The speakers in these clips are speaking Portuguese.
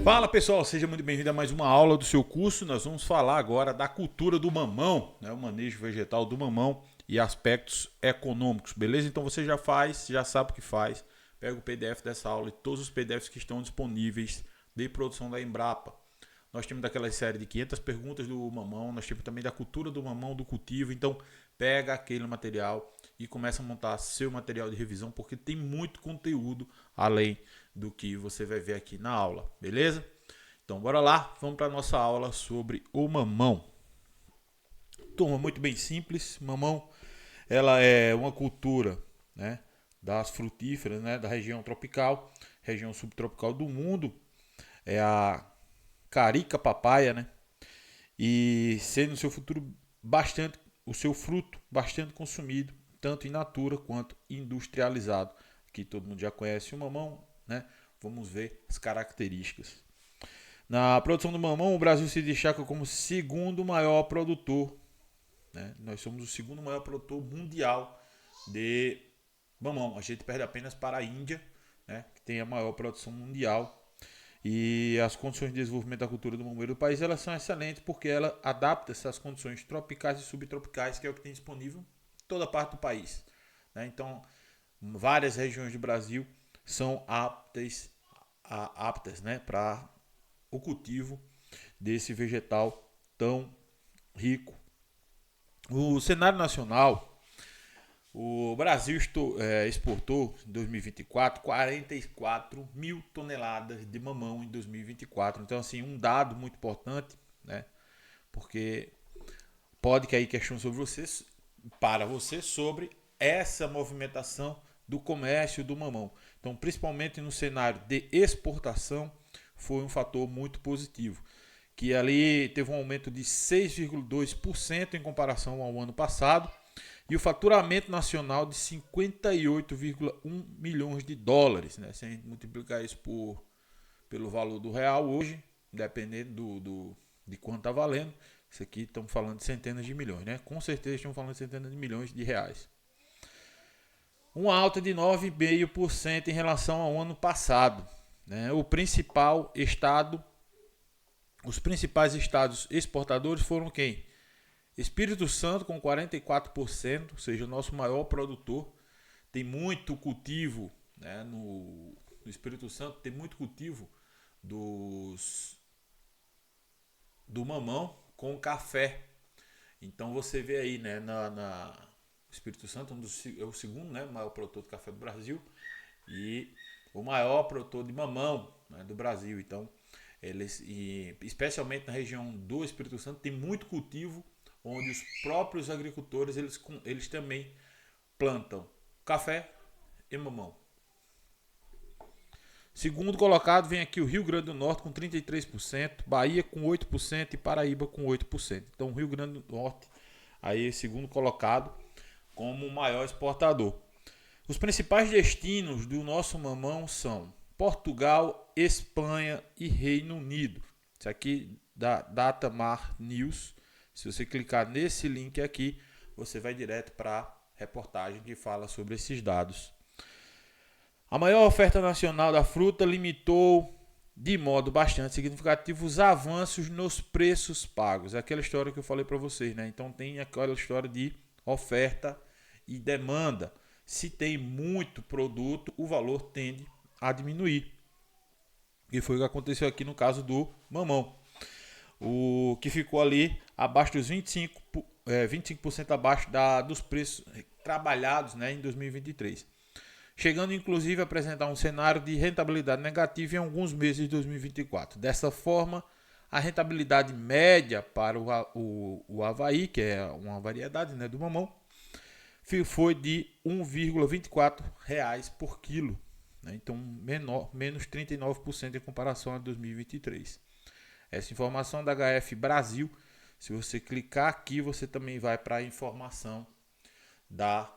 Fala pessoal, seja muito bem-vindo a mais uma aula do seu curso. Nós vamos falar agora da cultura do mamão, né? O manejo vegetal do mamão e aspectos econômicos, beleza? Então você já sabe o que faz. Pega o PDF dessa aula e todos os PDFs que estão disponíveis de produção da Embrapa. Nós temos daquela série de 500 perguntas do mamão, nós temos também da cultura do mamão, do cultivo. Então pega aquele material e começa a montar seu material de revisão, porque tem muito conteúdo além do que você vai ver aqui na aula, beleza? Então bora lá, vamos para a nossa aula sobre o mamão. Turma, muito bem simples. Mamão, ela é uma cultura, né, das frutíferas, né, da região tropical, região subtropical do mundo. É a carica papaya, né? E sendo o seu fruto bastante consumido, tanto in natura quanto industrializado. Aqui todo mundo já conhece o mamão, né? Vamos ver as características. Na produção do mamão, o Brasil se destaca como segundo maior produtor, né? Nós somos o segundo maior produtor mundial de mamão. A gente perde apenas para a Índia, né, que tem a maior produção mundial. E as condições de desenvolvimento da cultura do mamoeiro do país, elas são excelentes porque ela adapta-se às condições tropicais e subtropicais, que é o que tem disponível em toda parte do país, né? Então, várias regiões do Brasil são aptas, né, para o cultivo desse vegetal tão rico. O cenário nacional, o Brasil exportou em 2024 44 mil toneladas de mamão em 2024. Então, assim, um dado muito importante, né? Porque pode cair questão para você sobre essa movimentação do comércio do mamão. Então, principalmente no cenário de exportação, foi um fator muito positivo, que ali teve um aumento de 6,2% em comparação ao ano passado, e o faturamento nacional de 58,1 milhões de dólares, né? Se a gente multiplicar isso pelo valor do real hoje, dependendo de quanto está valendo, isso aqui estamos falando de centenas de milhões, né? Com certeza estamos falando de centenas de milhões de reais. Uma alta de 9,5% em relação ao ano passado, né? Os principais estados exportadores foram quem? Espírito Santo com 44%, ou seja, o nosso maior produtor. Tem muito cultivo, né, no Espírito Santo, tem muito cultivo do mamão com café. Então você vê aí, né, o Espírito Santo é o segundo, né, maior produtor de café do Brasil e o maior produtor de mamão, né, do Brasil. Então, especialmente na região do Espírito Santo, tem muito cultivo onde os próprios agricultores eles também plantam café e mamão. Segundo colocado vem aqui o Rio Grande do Norte com 33%, Bahia com 8% e Paraíba com 8%. Então o Rio Grande do Norte aí segundo colocado como o maior exportador. Os principais destinos do nosso mamão são Portugal, Espanha e Reino Unido. Isso aqui da Datamar News. Se você clicar nesse link aqui, você vai direto para a reportagem que fala sobre esses dados. A maior oferta nacional da fruta limitou de modo bastante significativo os avanços nos preços pagos. É aquela história que eu falei para vocês, né? Então tem aquela história de oferta e demanda. Se tem muito produto, o valor tende a diminuir. E foi o que aconteceu aqui no caso do mamão. O que ficou ali abaixo dos 25% abaixo dos preços trabalhados, né, em 2023. Chegando inclusive a apresentar um cenário de rentabilidade negativa em alguns meses de 2024. Dessa forma, a rentabilidade média para o Havaí, que é uma variedade, né, do mamão, foi de R$ 1,24 por quilo, né? Então menos 39% em comparação a 2023. Essa informação da HF Brasil, se você clicar aqui, você também vai para a informação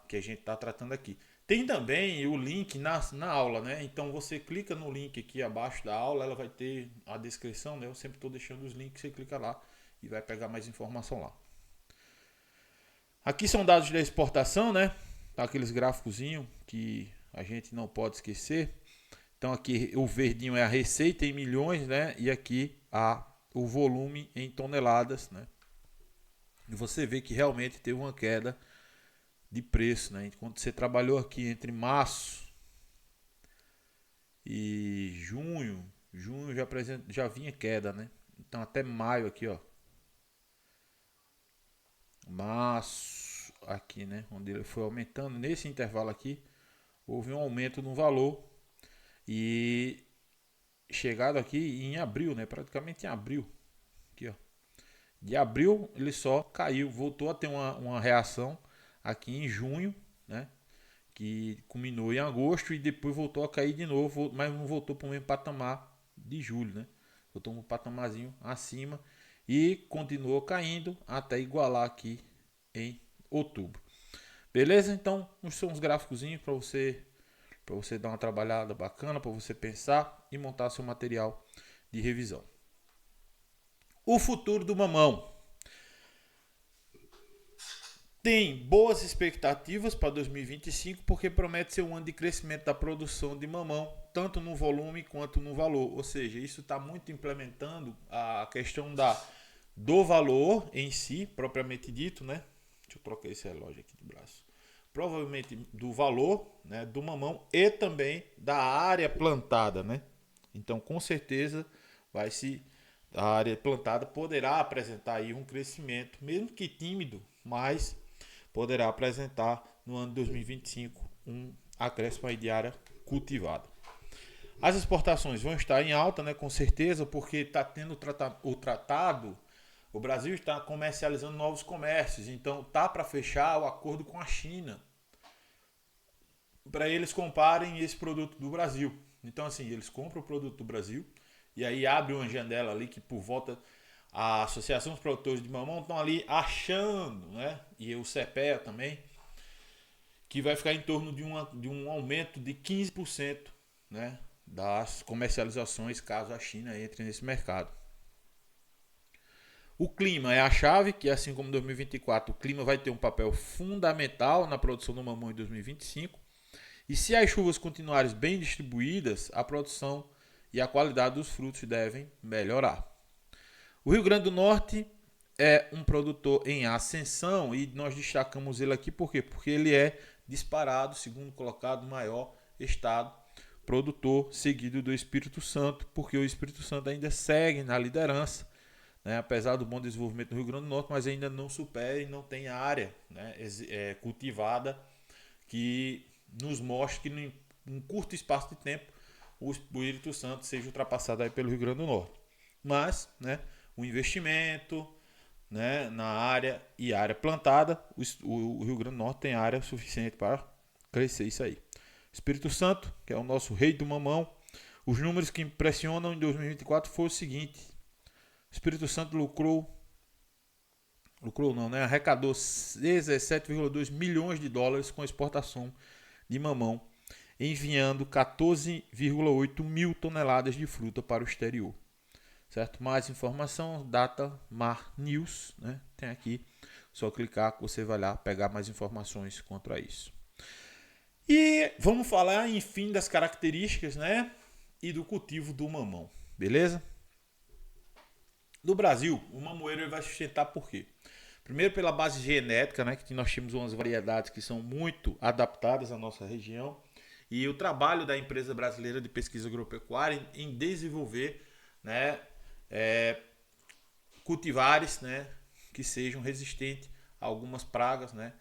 que a gente está tratando aqui. Tem também o link na aula, né? Então você clica no link aqui abaixo da aula, ela vai ter a descrição, né? Eu sempre estou deixando os links, você clica lá e vai pegar mais informação lá. Aqui são dados da exportação, né? Aqueles gráficozinhos que a gente não pode esquecer. Então aqui o verdinho é a receita em milhões, né? E aqui o volume em toneladas, né? E você vê que realmente teve uma queda de preço, né? Enquanto você trabalhou aqui entre março e junho já vinha queda, né? Então até maio aqui, ó. Março aqui, né? Onde ele foi aumentando. Nesse intervalo aqui, houve um aumento no valor. E chegado aqui em abril, né? Praticamente em abril. Aqui, ó. De abril ele só caiu. Voltou a ter uma reação aqui em junho, né? Que culminou em agosto e depois voltou a cair de novo, mas não voltou para o mesmo patamar de julho, né? Voltou um patamarzinho acima e continuou caindo até igualar aqui em outubro. Beleza? Então, esses são os gráficos para você dar uma trabalhada bacana, para você pensar e montar seu material de revisão. O futuro do mamão. Tem boas expectativas para 2025 porque promete ser um ano de crescimento da produção de mamão, tanto no volume quanto no valor. Ou seja, isso está muito implementando a questão do valor em si, propriamente dito, né? Deixa eu trocar esse relógio aqui de braço. Provavelmente do valor, né, do mamão e também da área plantada, né? Então, com certeza, a área plantada poderá apresentar aí um crescimento, mesmo que tímido, mas poderá apresentar no ano de 2025 um acréscimo aí de área cultivada. As exportações vão estar em alta, né, com certeza, porque está tendo o tratado, o Brasil está comercializando novos comércios, então tá para fechar o acordo com a China, para eles comprarem esse produto do Brasil. Então assim, eles compram o produto do Brasil e aí abre uma janela ali que por volta a Associação dos Produtores de Mamão estão ali achando, né? E o CEPEA também, que vai ficar em torno de um aumento de 15%, né, das comercializações caso a China entre nesse mercado. O clima é a chave, que assim como em 2024, o clima vai ter um papel fundamental na produção do mamão em 2025. E se as chuvas continuarem bem distribuídas, a produção e a qualidade dos frutos devem melhorar. O Rio Grande do Norte é um produtor em ascensão e nós destacamos ele aqui por quê? Porque ele é disparado, segundo colocado, maior estado produtor, seguido do Espírito Santo, porque o Espírito Santo ainda segue na liderança, né? Apesar do bom desenvolvimento do Rio Grande do Norte, mas ainda não supera e não tem área, né, cultivada que nos mostre que em um curto espaço de tempo o Espírito Santo seja ultrapassado aí pelo Rio Grande do Norte. Mas, né, o investimento, né, na área e área plantada, o Rio Grande do Norte tem área suficiente para crescer isso aí. Espírito Santo, que é o nosso rei do mamão, os números que impressionam em 2024 foi o seguinte: o Espírito Santo arrecadou 17,2 milhões de dólares com exportação de mamão, enviando 14,8 mil toneladas de fruta para o exterior. Certo? Mais informação, Data Mar News, né? Tem aqui, só clicar que você vai lá pegar mais informações quanto a isso. E vamos falar, enfim, das características, né, e do cultivo do mamão, beleza? No Brasil, o mamoeiro vai sustentar por quê? Primeiro pela base genética, né, que nós temos umas variedades que são muito adaptadas à nossa região, e o trabalho da empresa brasileira de pesquisa agropecuária em desenvolver, né, cultivares, né, que sejam resistentes a algumas pragas, né?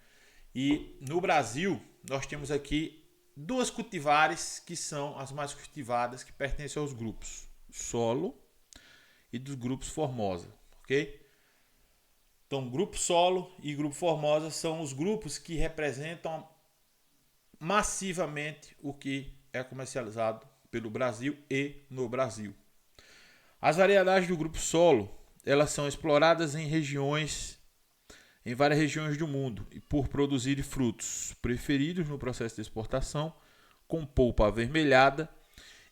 E no Brasil nós temos aqui duas cultivares que são as mais cultivadas, que pertencem aos grupos solo e dos grupos formosa, ok? Então, grupo solo e grupo formosa são os grupos que representam massivamente o que é comercializado pelo Brasil e no Brasil. As variedades do grupo solo, elas são exploradas em várias regiões do mundo e por produzir frutos preferidos no processo de exportação, com polpa avermelhada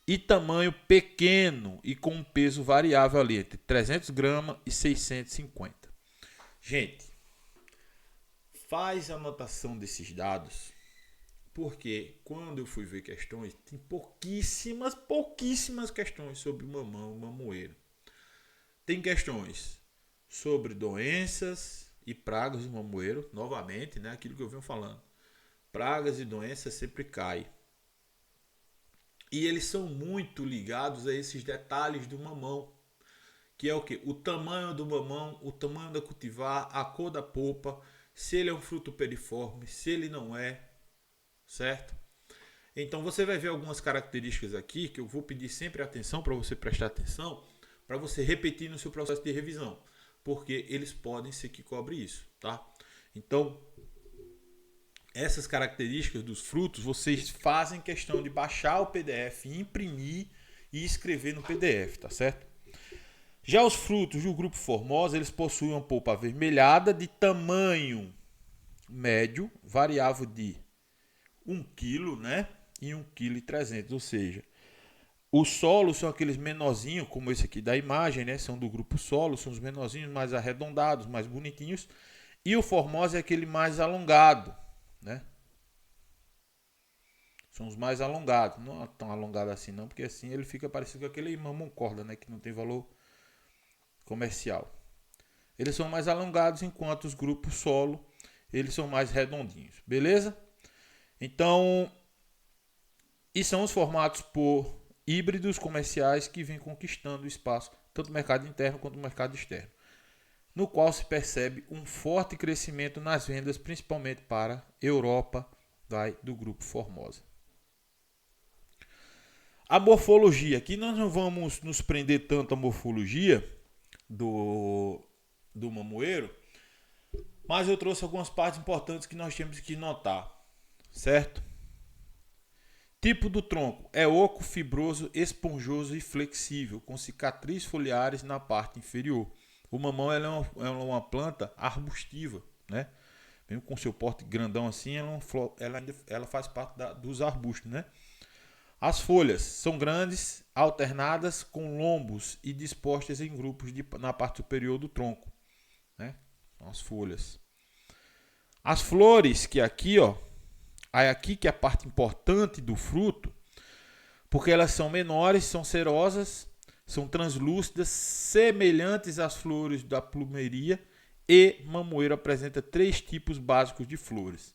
e tamanho pequeno e com um peso variável ali entre 300 gramas e 650. Gente, faz a anotação desses dados, Porque quando eu fui ver questões, tem pouquíssimas questões sobre o mamão, o mamoeiro. Tem questões sobre doenças e pragas do mamoeiro, novamente, né, aquilo que eu venho falando. Pragas e doenças sempre caem. E eles são muito ligados a esses detalhes do mamão, que é o que? O tamanho do mamão, o tamanho da cultivar, a cor da polpa, se ele é um fruto periforme, se ele não é, certo? Então você vai ver algumas características aqui que eu vou pedir sempre atenção para você prestar atenção, para você repetir no seu processo de revisão, porque eles podem ser que cobre isso, tá? Então, essas características dos frutos, vocês fazem questão de baixar o PDF, imprimir e escrever no PDF, tá certo? Já os frutos do grupo Formosa, eles possuem uma polpa avermelhada de tamanho médio, variável de 1 kg, né? E 1,3 kg, ou seja, os solos são aqueles menorzinhos, como esse aqui da imagem, né? São do grupo solo, são os menorzinhos, mais arredondados, mais bonitinhos. E o Formosa é aquele mais alongado, né? São os mais alongados, não é tão alongado assim não, porque assim ele fica parecido com aquele mamão corda, né? Que não tem valor comercial. Eles são mais alongados, enquanto os grupos solo, eles são mais redondinhos, beleza? Então, e são os formatos por híbridos comerciais que vêm conquistando espaço, tanto no mercado interno quanto no mercado externo, no qual se percebe um forte crescimento nas vendas, principalmente para Europa, do grupo Formosa. A morfologia, aqui nós não vamos nos prender tanto à morfologia do mamoeiro, mas eu trouxe algumas partes importantes que nós temos que notar, certo? Tipo do tronco é oco, fibroso, esponjoso e flexível, com cicatriz foliares na parte inferior. O mamão ela é uma planta arbustiva, né? Mesmo com seu porte grandão assim, ela faz parte dos arbustos, né? As folhas são grandes, alternadas com lombos e dispostas em grupos na parte superior do tronco, né? As folhas. As flores, que aqui, ó, aqui que é a parte importante do fruto, porque elas são menores, são cerosas, são translúcidas, semelhantes às flores da plumeria, e mamoeiro apresenta 3 tipos básicos de flores.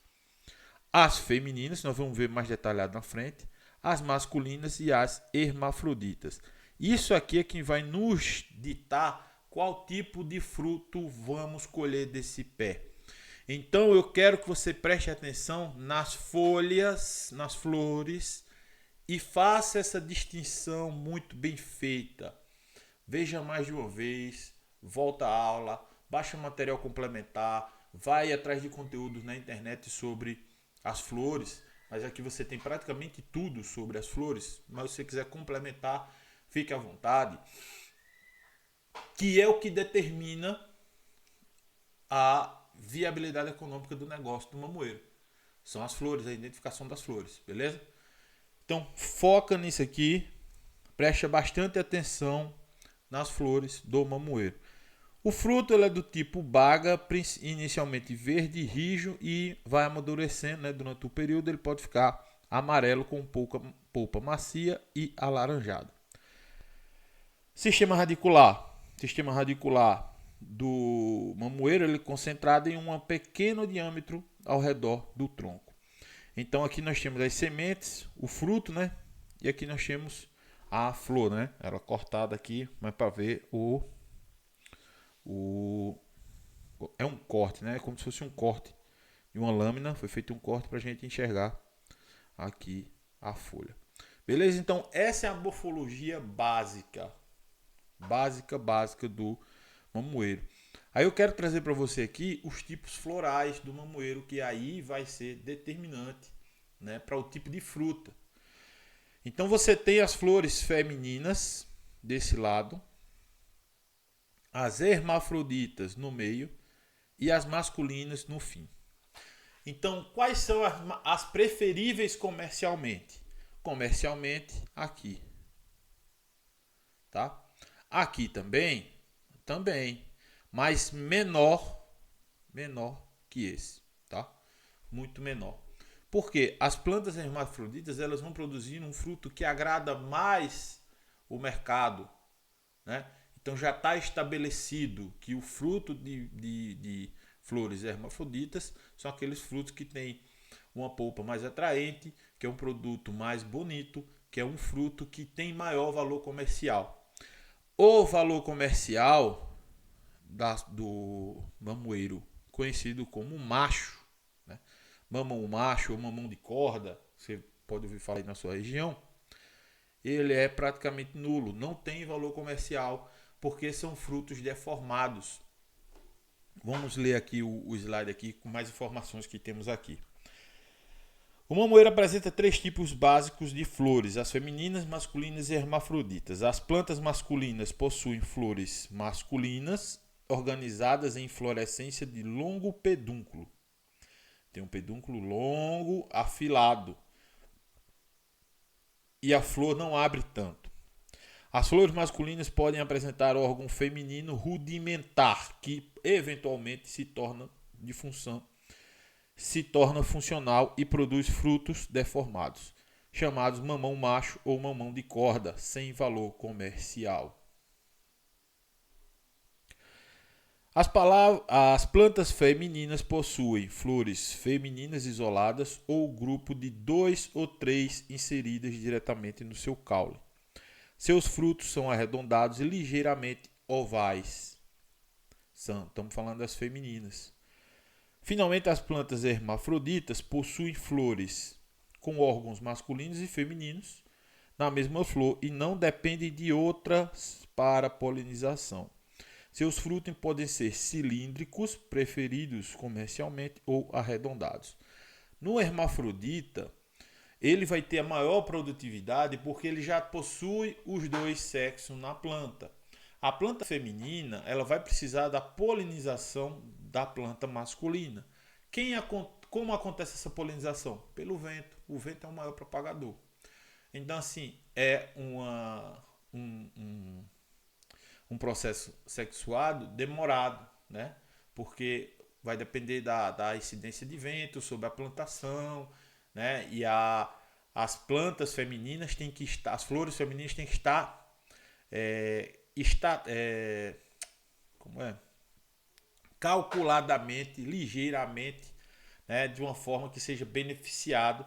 As femininas, nós vamos ver mais detalhado na frente, as masculinas e as hermafroditas. Isso aqui é quem vai nos ditar qual tipo de fruto vamos colher desse pé. Então eu quero que você preste atenção nas folhas, nas flores e faça essa distinção muito bem feita. Veja mais de uma vez, volta à aula, baixa material complementar, vai atrás de conteúdos na internet sobre as flores, mas aqui você tem praticamente tudo sobre as flores, mas se você quiser complementar, fique à vontade, que é o que determina a viabilidade econômica do negócio do mamoeiro. São as flores, a identificação das flores, beleza? Então foca nisso aqui, preste bastante atenção nas flores do mamoeiro. O fruto ele é do tipo baga, inicialmente verde, rijo, e vai amadurecendo, né? Durante o período ele pode ficar amarelo com polpa macia e alaranjado. Sistema radicular do mamoeiro ele é concentrado em um pequeno diâmetro ao redor do tronco. Então aqui nós temos as sementes, o fruto, né? E aqui nós temos a flor, né? Ela cortada aqui, mas para ver é um corte, né? Como se fosse um corte de uma lâmina. Foi feito um corte para a gente enxergar aqui a folha. Beleza? Então essa é a morfologia básica do mamoeiro. Aí eu quero trazer para você aqui os tipos florais do mamoeiro, que aí vai ser determinante, né, para o tipo de fruta. Então você tem as flores femininas desse lado, as hermafroditas no meio e as masculinas no fim. Então, quais são as preferíveis comercialmente? Comercialmente, aqui. Tá? Aqui também, mas menor que esse, tá? Muito menor. Porque as plantas hermafroditas elas vão produzir um fruto que agrada mais o mercado, né? Então já está estabelecido que o fruto de flores hermafroditas são aqueles frutos que têm uma polpa mais atraente, que é um produto mais bonito, que é um fruto que tem maior valor comercial. O valor comercial do mamoeiro, conhecido como macho, né? Mamão macho ou mamão de corda, você pode ouvir falar aí na sua região, ele é praticamente nulo, não tem valor comercial, porque são frutos deformados. Vamos ler aqui o slide aqui com mais informações que temos aqui. O mamoeiro apresenta 3 tipos básicos de flores: as femininas, masculinas e hermafroditas. As plantas masculinas possuem flores masculinas organizadas em inflorescência de longo pedúnculo. Tem um pedúnculo longo, afilado. E a flor não abre tanto. As flores masculinas podem apresentar órgão feminino rudimentar, que eventualmente se torna funcional e produz frutos deformados, chamados mamão macho ou mamão de corda, sem valor comercial. As plantas femininas possuem flores femininas isoladas ou grupo de 2 ou 3 inseridas diretamente no seu caule. Seus frutos são arredondados e ligeiramente ovais. Estamos falando das femininas. Finalmente, as plantas hermafroditas possuem flores com órgãos masculinos e femininos na mesma flor e não dependem de outras para polinização. Seus frutos podem ser cilíndricos, preferidos comercialmente, ou arredondados. No hermafrodita, ele vai ter a maior produtividade porque ele já possui os 2 sexos na planta. A planta feminina ela vai precisar da polinização da planta masculina. Como acontece essa polinização? Pelo vento. O vento é o maior propagador. Então, assim, é um processo sexuado demorado, né? Porque vai depender da incidência de vento sobre a plantação, né? E as plantas femininas têm que estar, as flores femininas têm que estar, calculadamente, ligeiramente, né? De uma forma que seja beneficiado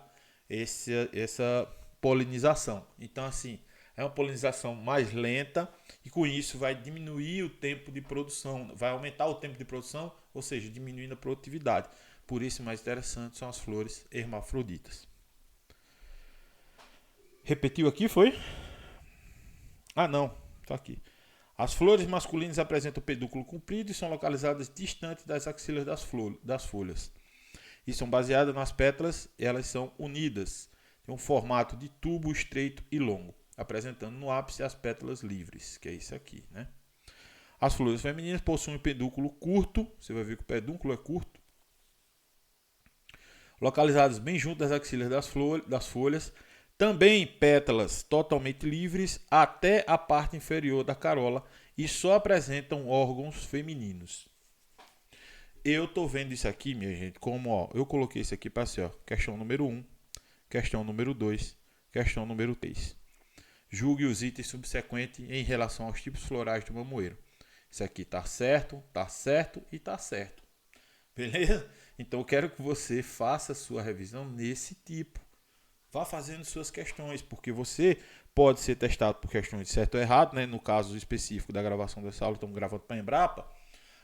essa polinização. Então, assim, é uma polinização mais lenta e com isso vai diminuir o tempo de produção, vai aumentar o tempo de produção, ou seja, diminuindo a produtividade. Por isso, mais interessante são as flores hermafroditas. Repetiu aqui, foi? Ah, não, está aqui. As flores masculinas apresentam pedúnculo comprido e são localizadas distante das axilas das folhas. E são baseadas nas pétalas, elas são unidas. Tem um formato de tubo estreito e longo, apresentando no ápice as pétalas livres, que é isso aqui, né? As flores femininas possuem um pedúnculo curto, você vai ver que o pedúnculo é curto, localizadas bem junto das axilas das folhas, também pétalas totalmente livres até a parte inferior da carola e só apresentam órgãos femininos. Eu tô vendo isso aqui, minha gente, como ó, eu coloquei isso aqui para ser, ó, questão número 1, questão número 2, questão número 3. Julgue os itens subsequentes em relação aos tipos florais do mamoeiro. Isso aqui tá certo e tá certo. Beleza? Então eu quero que você faça a sua revisão nesse tipo. Vá fazendo suas questões, porque você pode ser testado por questões de certo ou errado, né? No caso específico da gravação dessa aula, estamos gravando para a Embrapa,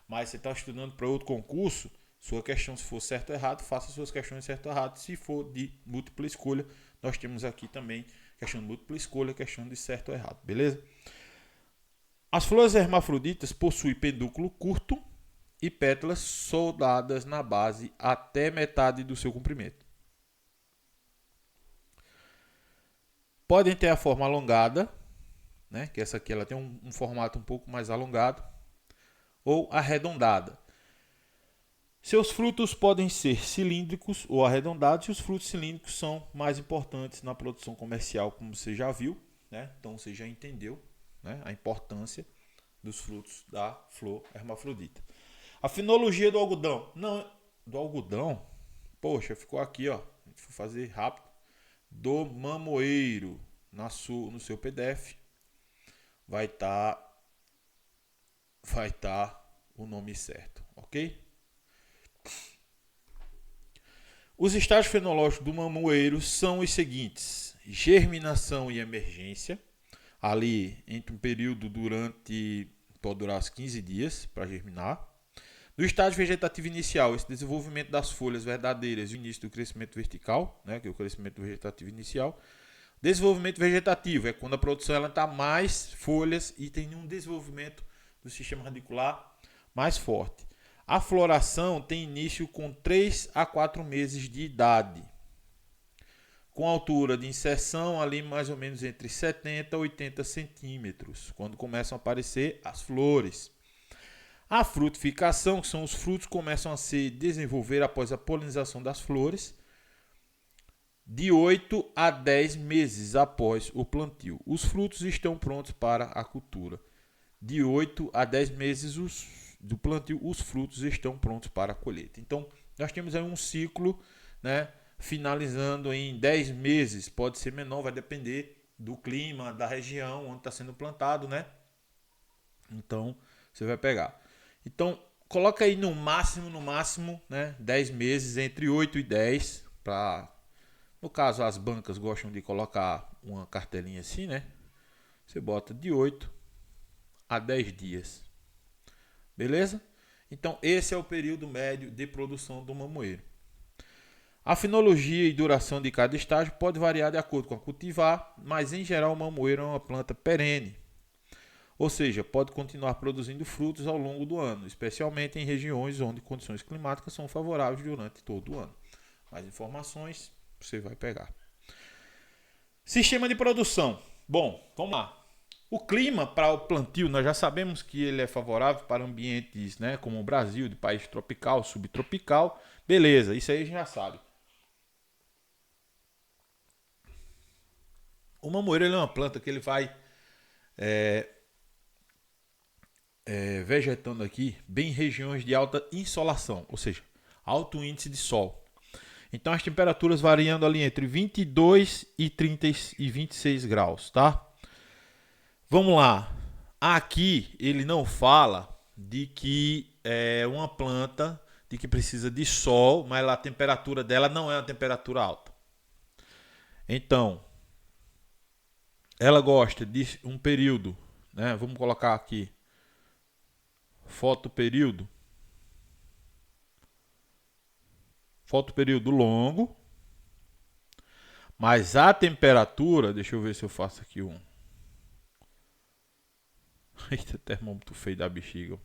mas você está estudando para outro concurso, sua questão, se for certo ou errado, faça suas questões de certo ou errado. Se for de múltipla escolha, nós temos aqui também questão de múltipla escolha, questão de certo ou errado, beleza? As flores hermafroditas possuem pedúnculo curto e pétalas soldadas na base até metade do seu comprimento. Podem ter a forma alongada, né? Que essa aqui ela tem um formato um pouco mais alongado, ou arredondada. Seus frutos podem ser cilíndricos ou arredondados, e os frutos cilíndricos são mais importantes na produção comercial, como você já viu, né? Então você já entendeu, né, a importância dos frutos da flor hermafrodita. A fenologia do algodão. Não, do algodão, poxa, ficou aqui, ó. gente for fazer rápido, do mamoeiro no seu PDF, vai estar o nome certo, ok? Os estágios fenológicos do mamoeiro são os seguintes: germinação e emergência, ali entre um período pode durar uns 15 dias para germinar. No estágio vegetativo inicial, esse desenvolvimento das folhas verdadeiras e o início do crescimento vertical, né, que é o crescimento vegetativo inicial. Desenvolvimento vegetativo é quando a produção está mais folhas e tem um desenvolvimento do sistema radicular mais forte. A floração tem início com 3 a 4 meses de idade, com altura de inserção ali mais ou menos entre 70 a 80 centímetros, quando começam a aparecer as flores. A frutificação, que são os frutos que começam a se desenvolver após a polinização das flores, de 8 a 10 meses após o plantio. Os frutos estão prontos para a cultura. De 8 a 10 meses do plantio, os frutos estão prontos para a colheita. Então, nós temos aí um ciclo, né, finalizando em 10 meses. Pode ser menor, vai depender do clima, da região onde está sendo plantado, né? Então, você vai pegar. Então, coloca aí no máximo, né, 10 meses, entre 8 e 10, para... No caso, as bancas gostam de colocar uma cartelinha assim, né? Você bota de 8 a 10 dias. Beleza? Então, esse é o período médio de produção do mamoeiro. A fenologia e duração de cada estágio pode variar de acordo com a cultivar, mas em geral o mamoeiro é uma planta perene. Ou seja, pode continuar produzindo frutos ao longo do ano, especialmente em regiões onde condições climáticas são favoráveis durante todo o ano. Mais informações você vai pegar. Sistema de produção. Bom, vamos lá. O clima para o plantio, nós já sabemos que ele é favorável para ambientes, né, como o Brasil, de país tropical, subtropical. Beleza, isso aí a gente já sabe. O mamoeiro ele é uma planta que ele vai vegetando aqui bem em regiões de alta insolação, ou seja, alto índice de sol. Então as temperaturas variando ali entre 22 e 26 graus, tá? Vamos lá. Aqui ele não fala de que é uma planta de que precisa de sol, mas a temperatura dela não é uma temperatura alta. Então, ela gosta de um período, né? Vamos colocar aqui fotoperíodo longo, mas a temperatura, deixa eu ver se eu faço aqui um. Eita, termômetro feio da bexiga.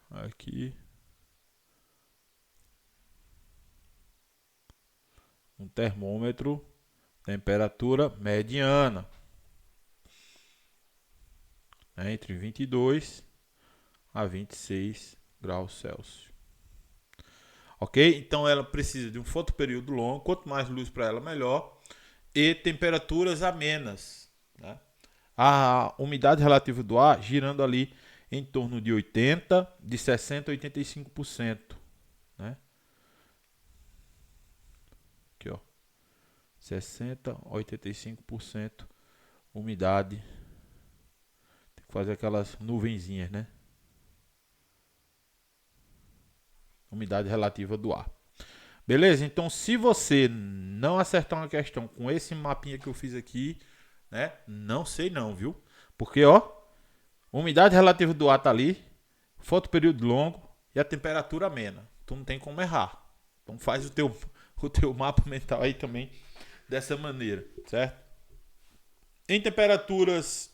Aqui. Um termômetro, temperatura mediana. Entre 22 a 26 graus Celsius. Ok? Então ela precisa de um fotoperíodo longo. Quanto mais luz para ela, melhor. E temperaturas amenas. Né? A umidade relativa do ar girando ali em torno de 80%, de 60% a 85%. Né? Aqui, ó. 60% a 85% umidade. Tem que fazer aquelas nuvenzinhas, né? Umidade relativa do ar. Beleza? Então, se você não acertar uma questão com esse mapinha que eu fiz aqui, né? Não sei não, viu? Porque, ó, umidade relativa do ar tá ali, fotoperíodo longo e a temperatura amena. Tu não tem como errar. Então faz o teu mapa mental aí também dessa maneira, certo? Em temperaturas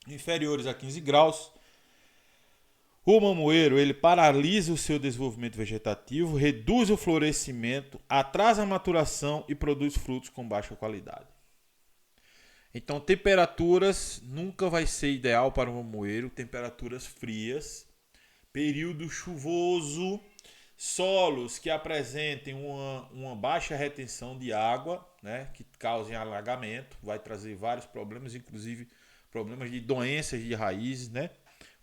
inferiores a 15 graus, o mamoeiro ele paralisa o seu desenvolvimento vegetativo, reduz o florescimento, atrasa a maturação e produz frutos com baixa qualidade. Então, temperaturas nunca vai ser ideal para o mamoeiro, temperaturas frias, período chuvoso, solos que apresentem uma baixa retenção de água, né, que causem alagamento, vai trazer vários problemas, inclusive problemas de doenças de raízes, né?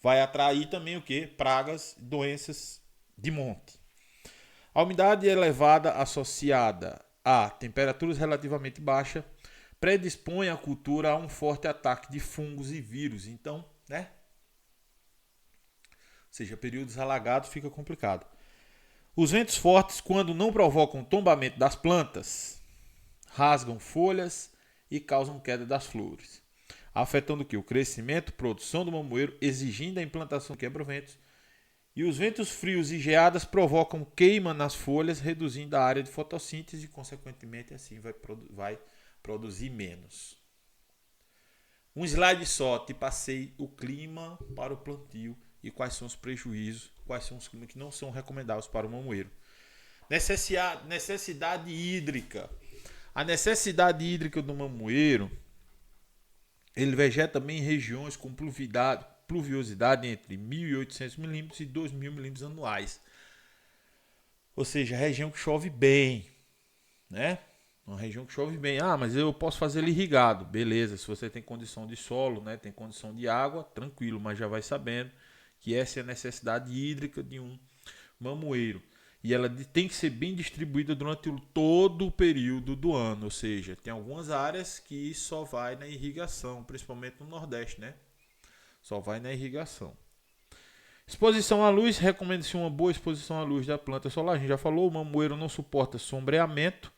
Vai atrair também o que? Pragas, doenças de monte. A umidade elevada associada a temperaturas relativamente baixas predispõe a cultura a um forte ataque de fungos e vírus. Então, né? Ou seja, períodos alagados fica complicado. Os ventos fortes, quando não provocam tombamento das plantas, rasgam folhas e causam queda das flores, afetando o crescimento, produção do mamoeiro, exigindo a implantação de quebra-ventos. E os ventos frios e geadas provocam queima nas folhas, reduzindo a área de fotossíntese e, consequentemente, assim vai produzir menos. Um slide só, te passei o clima para o plantio e quais são os prejuízos, quais são os climas que não são recomendáveis para o mamoeiro. Necessidade hídrica. A necessidade hídrica do mamoeiro, ele vegeta também em regiões com pluviosidade entre 1.800 milímetros e 2.000 milímetros anuais. Ou seja, região que chove bem, né? Uma região que chove bem. Ah, mas eu posso fazer ele irrigado. Beleza, se você tem condição de solo, né, tem condição de água, tranquilo, mas já vai sabendo que essa é a necessidade hídrica de um mamoeiro. E ela tem que ser bem distribuída durante todo o período do ano. Ou seja, tem algumas áreas que só vai na irrigação, principalmente no Nordeste, né? Só vai na irrigação. Exposição à luz. Recomenda-se uma boa exposição à luz da planta solar. A gente já falou, o mamoeiro não suporta sombreamento.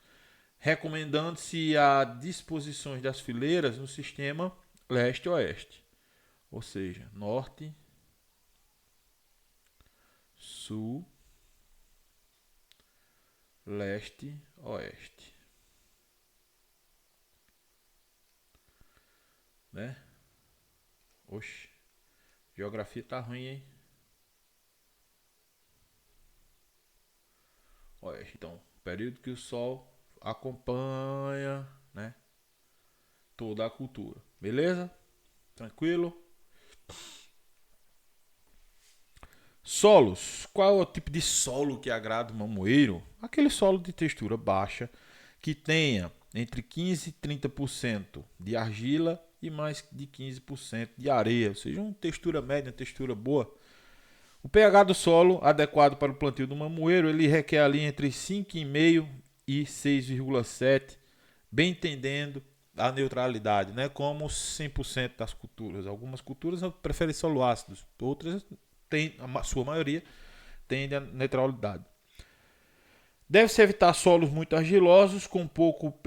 Recomendando-se a disposições das fileiras no sistema leste-oeste. Ou seja, norte, sul, leste, oeste. Né? Oxe, geografia tá ruim, hein? Oeste. Então, período que o sol acompanha, né, toda a cultura. Beleza? Tranquilo? Solos. Qual é o tipo de solo que agrada o mamoeiro? Aquele solo de textura baixa que tenha entre 15% e 30% de argila e mais de 15% de areia, ou seja, uma textura média, uma textura boa. O pH do solo adequado para o plantio do mamoeiro, ele requer ali entre 5,5 e 6,7, bem entendendo a neutralidade, né? Como 100% das culturas. Algumas culturas preferem solo ácidos, outras, a sua maioria, tende a neutralidade. Deve-se evitar solos muito argilosos, com pouco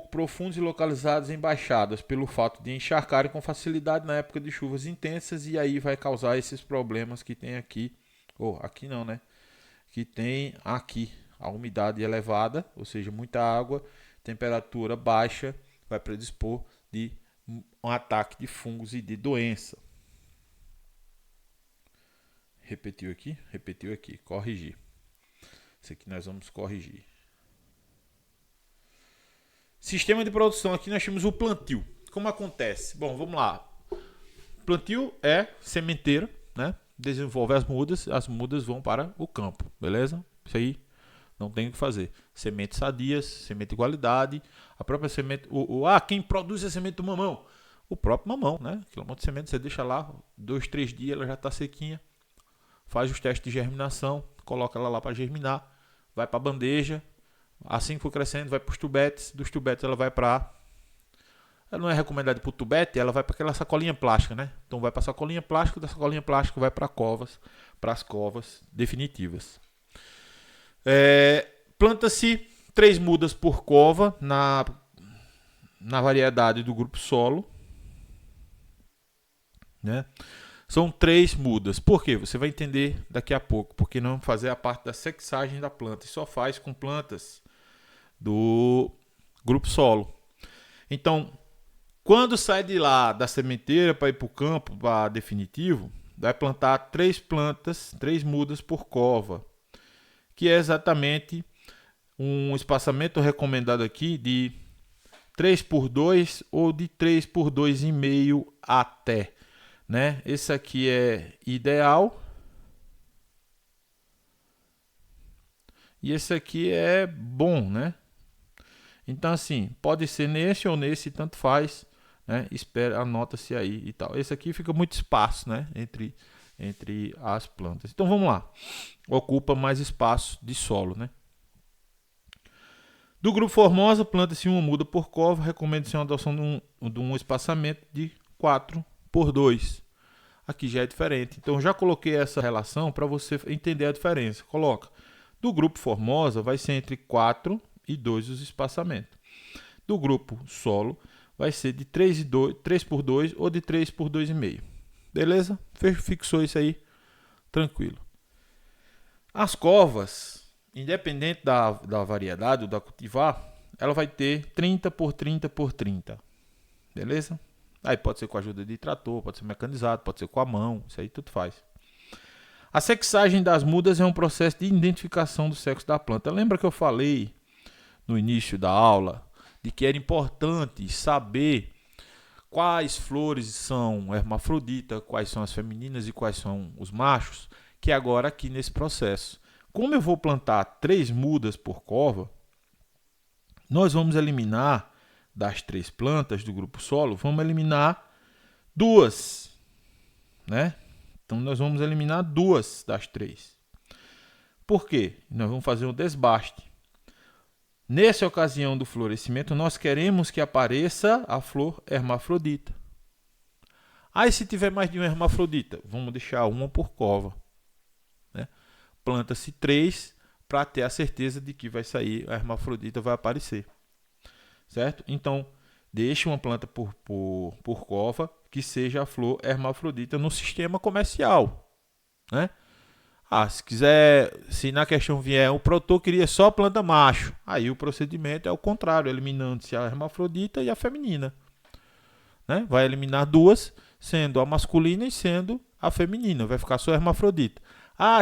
profundos e localizados em baixadas, pelo fato de encharcarem com facilidade na época de chuvas intensas, e aí vai causar esses problemas que tem aqui, aqui não, né? Que tem aqui a umidade elevada, ou seja, muita água, temperatura baixa, vai predispor de um ataque de fungos e de doença. Repetiu aqui, corrigir. Isso aqui nós vamos corrigir. Sistema de produção. Aqui nós temos o plantio. Como acontece? Bom, vamos lá. Plantio é sementeira, né? Desenvolve as mudas vão para o campo, beleza? Isso aí não tem o que fazer. Sementes sadias, semente de qualidade, a própria semente. Quem produz a semente do mamão? O próprio mamão, né? Aquele monte de semente você deixa lá, 2, 3 dias, ela já está sequinha. Faz os testes de germinação, coloca ela lá para germinar, vai para a bandeja, assim que for crescendo, vai para os tubetes, dos tubetes ela vai para... Ela não é recomendada para o tubete, ela vai para aquela sacolinha plástica, né? Então vai para a sacolinha plástica, da sacolinha plástica vai para as covas definitivas. Planta-se 3 mudas por cova na variedade do grupo solo, né? São 3 mudas. Por quê? Você vai entender daqui a pouco. Porque não fazer a parte da sexagem da planta. E só faz com plantas do grupo solo. Então, quando sai de lá da sementeira para ir para o campo, para definitivo, vai plantar 3 mudas por cova. Que é exatamente um espaçamento recomendado aqui de 3x2 ou de 3x2,5 até. Né? Esse aqui é ideal. E esse aqui é bom, né? Então, assim, pode ser nesse ou nesse, tanto faz, né? Espera, anota-se aí e tal. Esse aqui fica muito espaço, né? Entre entre as plantas. Então vamos lá. Ocupa mais espaço de solo, né? Do grupo Formosa, planta-se uma muda por cova. Recomenda-se a adoção de um espaçamento de 4x2. Aqui já é diferente. Então já coloquei essa relação para você entender a diferença. Coloca. Do grupo Formosa vai ser entre 4 e 2 os espaçamentos. Do grupo Solo vai ser de 3 por 2 ou de 3 por 2,5. Beleza? Fixou isso aí. Tranquilo. As covas, independente da variedade ou da cultivar, ela vai ter 30 por 30 por 30. Beleza? Aí pode ser com a ajuda de trator, pode ser mecanizado, pode ser com a mão, isso aí tudo faz. A sexagem das mudas é um processo de identificação do sexo da planta. Lembra que eu falei no início da aula de que era importante saber quais flores são hermafrodita, quais são as femininas e quais são os machos, que agora aqui nesse processo. Como eu vou plantar 3 mudas por cova, nós vamos eliminar das 3 plantas do grupo solo, vamos eliminar 2, né? Então nós vamos eliminar 2 das 3. Por quê? Nós vamos fazer um desbaste. Nessa ocasião do florescimento, nós queremos que apareça a flor hermafrodita. Aí se tiver mais de uma hermafrodita, vamos deixar uma por cova, né? Planta-se 3 para ter a certeza de que vai sair a hermafrodita, vai aparecer. Certo? Então, deixe uma planta por cova que seja a flor hermafrodita no sistema comercial, né? Se quiser, se na questão vier o produtor queria só planta macho, aí o procedimento é o contrário, eliminando-se a hermafrodita e a feminina, né? Vai eliminar 2, sendo a masculina e sendo a feminina, vai ficar só hermafrodita.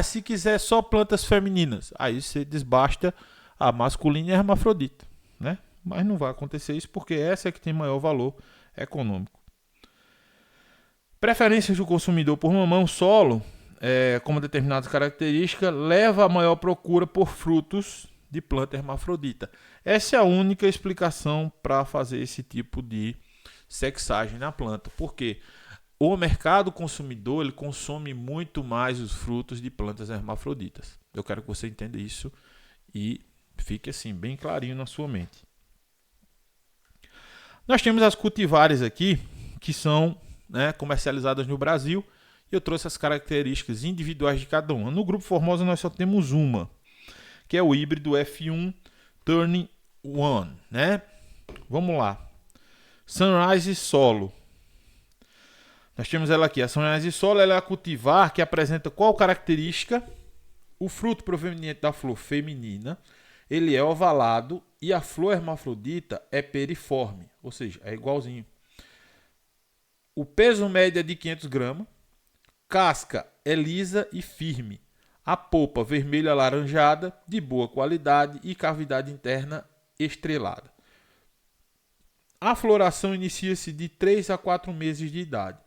Se quiser só plantas femininas, aí você desbasta a masculina e a hermafrodita, né? Mas não vai acontecer isso porque essa é que tem maior valor econômico. Preferências do consumidor por mamão solo, como determinadas características, leva a maior procura por frutos de planta hermafrodita. Essa é a única explicação para fazer esse tipo de sexagem na planta. Porque o mercado consumidor ele consome muito mais os frutos de plantas hermafroditas. Eu quero que você entenda isso e fique assim bem clarinho na sua mente. Nós temos as cultivares aqui, que são, né, comercializadas no Brasil, e eu trouxe as características individuais de cada uma. No grupo Formosa nós só temos uma, que é o híbrido F1 Turning 1, né? Vamos lá. Sunrise Solo. Nós temos ela aqui. A Sunrise Solo ela é a cultivar que apresenta qual característica? O fruto proveniente da flor feminina, ele é ovalado e a flor hermafrodita é periforme, ou seja, é igualzinho. O peso médio é de 500 gramas, casca é lisa e firme, a polpa vermelha alaranjada, de boa qualidade e cavidade interna estrelada. A floração inicia-se de 3 a 4 meses de idade,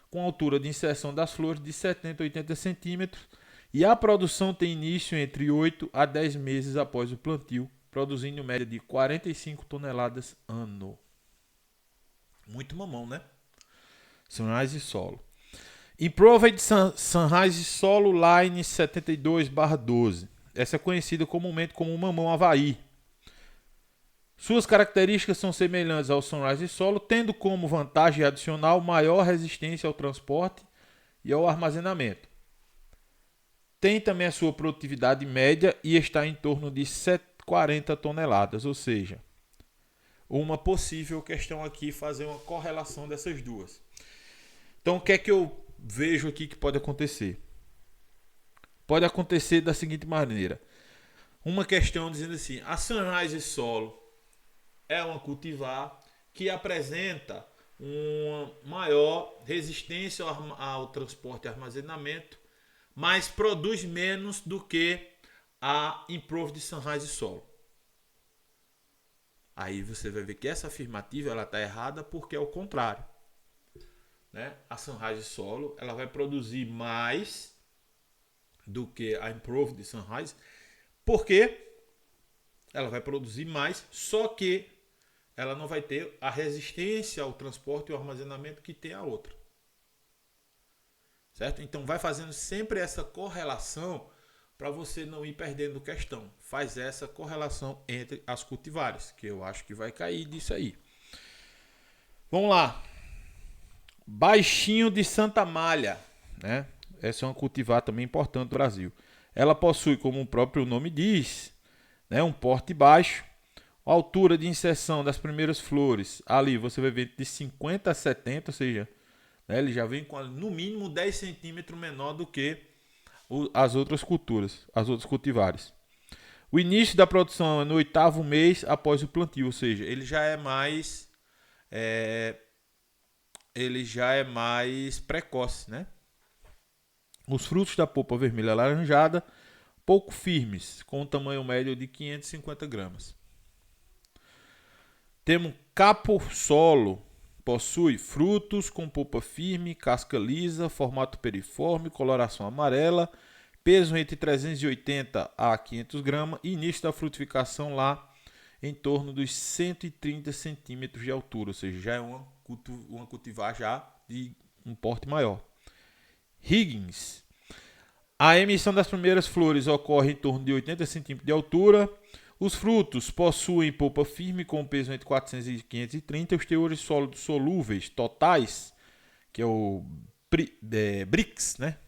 com altura de inserção das flores de 70 a 80 centímetros, e a produção tem início entre 8 a 10 meses após o plantio, produzindo em média de 45 toneladas ano. Muito mamão, né? Sunrise Solo. Improved Sunrise Solo Line 72/12. Essa é conhecida comumente como mamão Havaí. Suas características são semelhantes ao Sunrise Solo, tendo como vantagem adicional maior resistência ao transporte e ao armazenamento. Tem também a sua produtividade média e está em torno de 40 toneladas, ou seja, uma possível questão aqui fazer uma correlação dessas duas. Então, o que é que eu vejo aqui que pode acontecer? Pode acontecer da seguinte maneira. Uma questão dizendo assim, a Sunrise Solo é uma cultivar que apresenta uma maior resistência ao transporte e armazenamento, mas produz menos do que a Improved Sunrise Solo. Aí você vai ver que essa afirmativa está errada porque é o contrário. Né? A Sunrise Solo ela vai produzir mais do que a Improved Sunrise, porque ela vai produzir mais, só que ela não vai ter a resistência ao transporte e ao armazenamento que tem a outra. certo? Então vai fazendo sempre essa correlação para você não ir perdendo questão. Faz essa correlação entre as cultivares, que eu acho que vai cair disso aí. Vamos lá. Baixinho de Santa Malha, né? Essa é uma cultivar também importante do Brasil. Ela possui, como o próprio nome diz, né, um porte baixo, altura de inserção das primeiras flores. Ali você vai ver de 50 a 70, ou seja, né, ele já vem com no mínimo 10 centímetros menor do que as outras culturas, as outras cultivares. O início da produção é no 8º mês após o plantio, ou seja, ele já é mais precoce, né? Os frutos da polpa vermelha alaranjada, pouco firmes, com um tamanho médio de 550 gramas. Temos capo solo, possui frutos com polpa firme, casca lisa, formato periforme, coloração amarela, peso entre 380 a 500 gramas e início da frutificação lá em torno dos 130 centímetros de altura, ou seja, já é uma cultivar já de um porte maior. Higgins. A emissão das primeiras flores ocorre em torno de 80 centímetros de altura. Os frutos possuem polpa firme com peso entre 400 e 530. Os teores sólidos solúveis totais, que é o BRICS, né?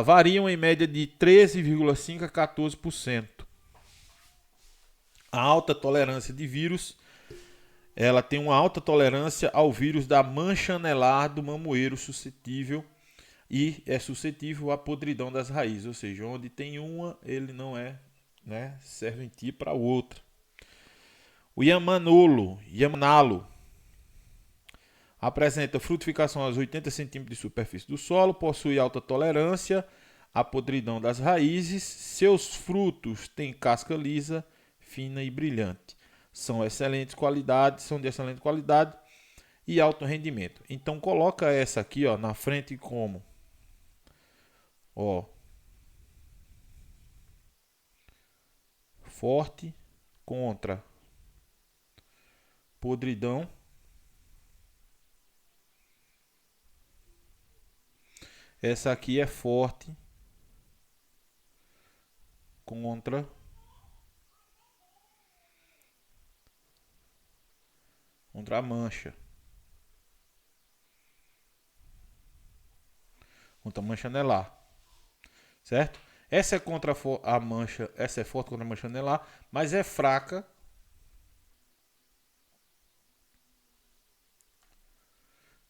Variam em média de 13,5% a 14%. A alta tolerância de vírus, ela tem uma alta tolerância ao vírus da mancha anelar do mamoeiro suscetível e é suscetível à podridão das raízes, ou seja, onde tem uma, ele não é, né, serventia para outra. O Yamanalo apresenta frutificação aos 80 centímetros de superfície do solo, possui alta tolerância à podridão das raízes, seus frutos têm casca lisa, fina e brilhante. São de excelente qualidade e alto rendimento. Então coloca essa aqui, ó, na frente como, ó, forte contra podridão. Essa aqui é forte contra a mancha. Contra a mancha anelar. Certo? Essa é contra a mancha, essa é forte contra a mancha anelar, mas é fraca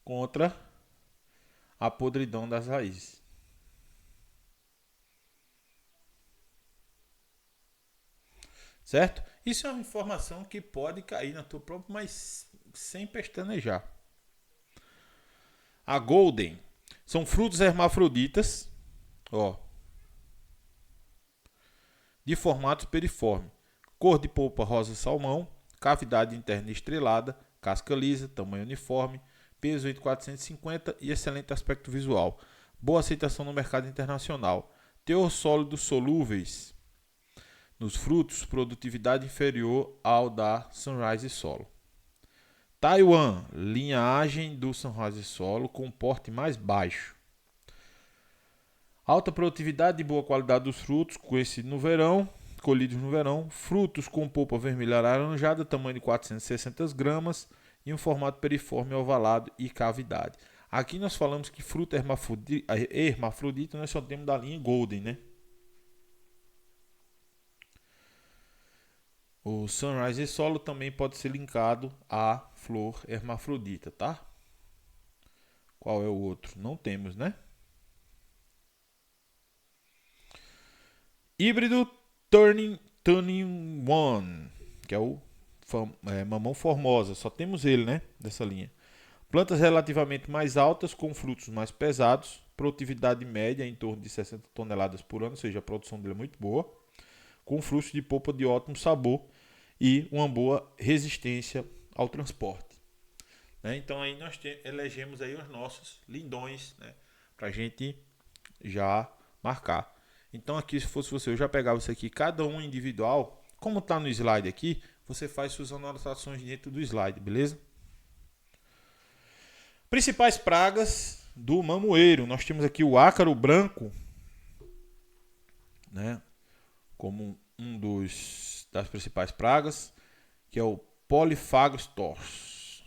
contra a podridão das raízes. Certo? Isso é uma informação que pode cair na tua própria, mas sem pestanejar. A Golden são frutos hermafroditas, ó, de formato periforme, cor de polpa rosa salmão, cavidade interna estrelada, casca lisa, tamanho uniforme, peso entre 450 e excelente aspecto visual. Boa aceitação no mercado internacional. Teor sólido solúveis nos frutos, produtividade inferior ao da Sunrise Solo. Taiwan, linhagem do Sunrise Solo com porte mais baixo. Alta produtividade e boa qualidade dos frutos, colhidos no verão. Frutos com polpa vermelha alaranjada, tamanho de 460 gramas e um formato periforme ovalado e cavidade. Aqui nós falamos que fruta hermafrodita nós só temos da linha Golden, né? O Sunrise Solo também pode ser linkado à flor hermafrodita, tá? Qual é o outro? Não temos, né? Híbrido Turning One, que é o mamão formosa. Só temos ele, né? Dessa linha. Plantas relativamente mais altas, com frutos mais pesados. Produtividade média em torno de 60 toneladas por ano, ou seja, a produção dele é muito boa. Com frutos de polpa de ótimo sabor e uma boa resistência ao transporte. Né? Então aí nós elegemos aí os nossos lindões, né? Para a gente já marcar. Então aqui, se fosse você, eu já pegava isso aqui, cada um individual. Como está no slide aqui, você faz suas anotações dentro do slide, beleza? Principais pragas do mamoeiro. Nós temos aqui o ácaro branco, né, como das principais pragas, que é o Polyphagostos.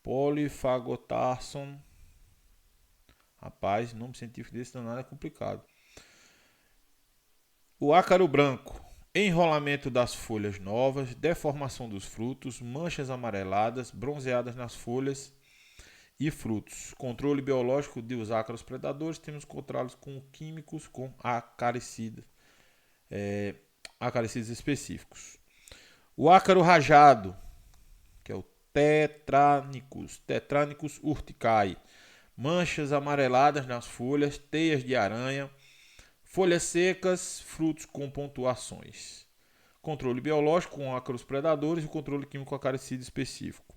Polyphagotarson. Rapaz, nome científico desse danado é complicado. O ácaro branco. Enrolamento das folhas novas, deformação dos frutos, manchas amareladas, bronzeadas nas folhas e frutos. Controle biológico dos ácaros predadores. Temos controlados com químicos com acaricidas específicos. O ácaro rajado, que é o Tetranicus urticae. Manchas amareladas nas folhas, teias de aranha, folhas secas, frutos com pontuações. Controle biológico com ácaros predadores e controle químico acaricida específico.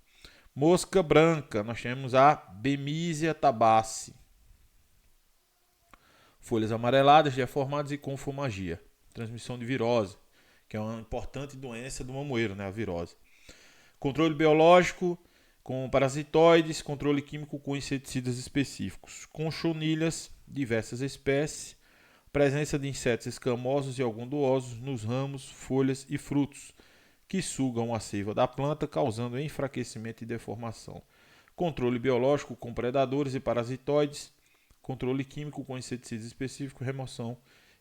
Mosca branca, nós temos a Bemisia tabaci. Folhas amareladas, deformadas e com fumagia. Transmissão de virose, que é uma importante doença do mamoeiro, né, a virose. Controle biológico com parasitoides, controle químico com inseticidas específicos. Conchonilhas, diversas espécies. Presença de insetos escamosos e algodosos nos ramos, folhas e frutos, que sugam a seiva da planta, causando enfraquecimento e deformação. Controle biológico com predadores e parasitoides. Controle químico com inseticidas específicos, remoção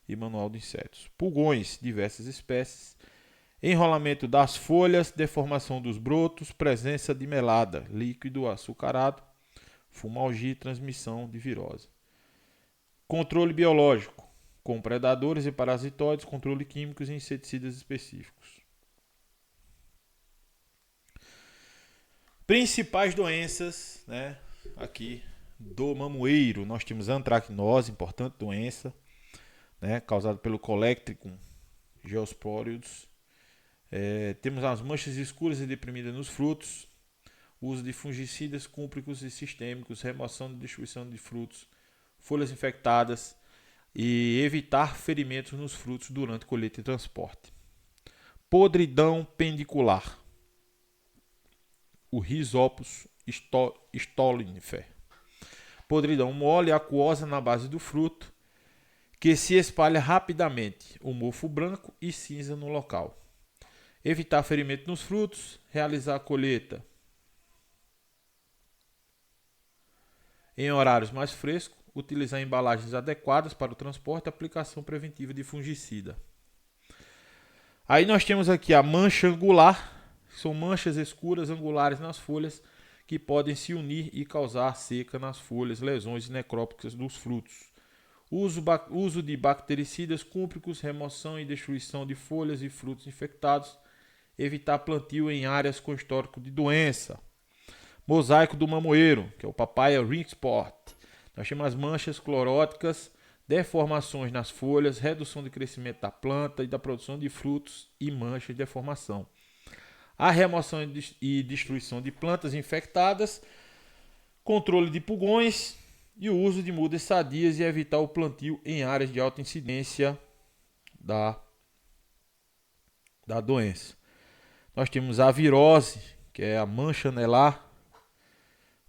e manual de insetos. Pulgões, diversas espécies. Enrolamento das folhas, deformação dos brotos, presença de melada, líquido açucarado, fumalgia e transmissão de virose. Controle biológico com predadores e parasitoides, controle químicos e inseticidas específicos. Principais doenças, né, aqui do mamoeiro. Nós temos a antracnose, importante doença, né, causada pelo Colectricum geosporius. Temos as manchas escuras e deprimidas nos frutos, uso de fungicidas cúpricos e sistêmicos, remoção e destruição de frutos, folhas infectadas e evitar ferimentos nos frutos durante colheita e transporte. Podridão pendicular, o Rhizopus stolonifer. Podridão mole aquosa na base do fruto, que se espalha rapidamente, o mofo branco e cinza no local. Evitar ferimento nos frutos, realizar a colheita em horários mais frescos, utilizar embalagens adequadas para o transporte e aplicação preventiva de fungicida. Aí nós temos aqui a mancha angular, que são manchas escuras angulares nas folhas que podem se unir e causar seca nas folhas, lesões e necrópticas dos frutos. Uso de bactericidas cúpricos, remoção e destruição de folhas e frutos infectados. Evitar plantio em áreas com histórico de doença. Mosaico do mamoeiro, que é o Papaya ring spot. Nós temos as manchas cloróticas, deformações nas folhas, redução de crescimento da planta e da produção de frutos e manchas de deformação. A remoção e destruição de plantas infectadas, controle de pulgões e o uso de mudas sadias e evitar o plantio em áreas de alta incidência da doença. Nós temos a virose, que é a mancha anelar,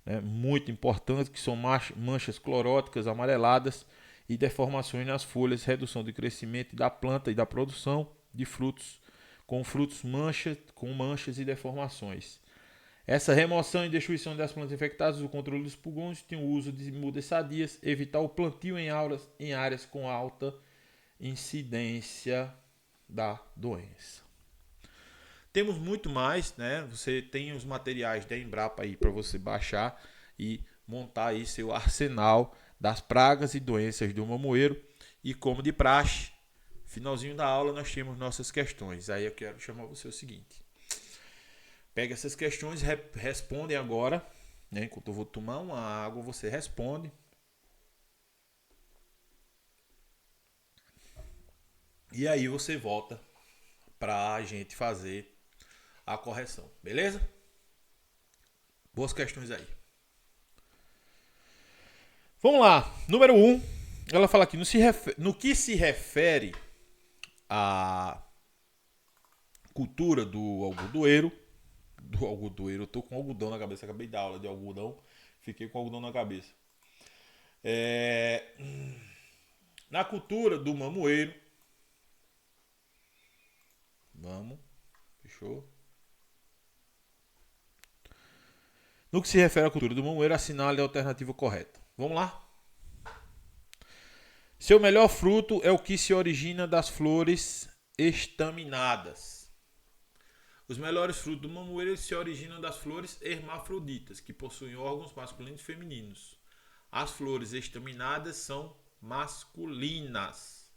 né, muito importante, que são manchas cloróticas amareladas e deformações nas folhas, redução de crescimento da planta e da produção de frutos, com manchas e deformações. Essa remoção e destruição das plantas infectadas, o controle dos pulgões, tem o uso de mudas sadias, evitar o plantio em áreas com alta incidência da doença. Temos muito mais, né? Você tem os materiais da Embrapa aí para você baixar e montar aí seu arsenal das pragas e doenças do mamoeiro. E como de praxe, finalzinho da aula nós temos nossas questões. Aí eu quero chamar você o seguinte: pega essas questões, respondem agora, né? Enquanto eu vou tomar uma água, você responde. E aí você volta para a gente fazer a correção, beleza? Boas questões aí. Vamos lá, número 1. Ela fala aqui, no que se refere à cultura do algodoeiro, eu tô com algodão na cabeça, acabei da aula de algodão, Fiquei com algodão na cabeça. Na cultura do mamoeiro. Vamos. Fechou? No que se refere à cultura do mamoeiro, assinale a alternativa correta. Vamos lá? Seu melhor fruto é o que se origina das flores estaminadas. Os melhores frutos do mamoeiro se originam das flores hermafroditas, que possuem órgãos masculinos e femininos. As flores estaminadas são masculinas.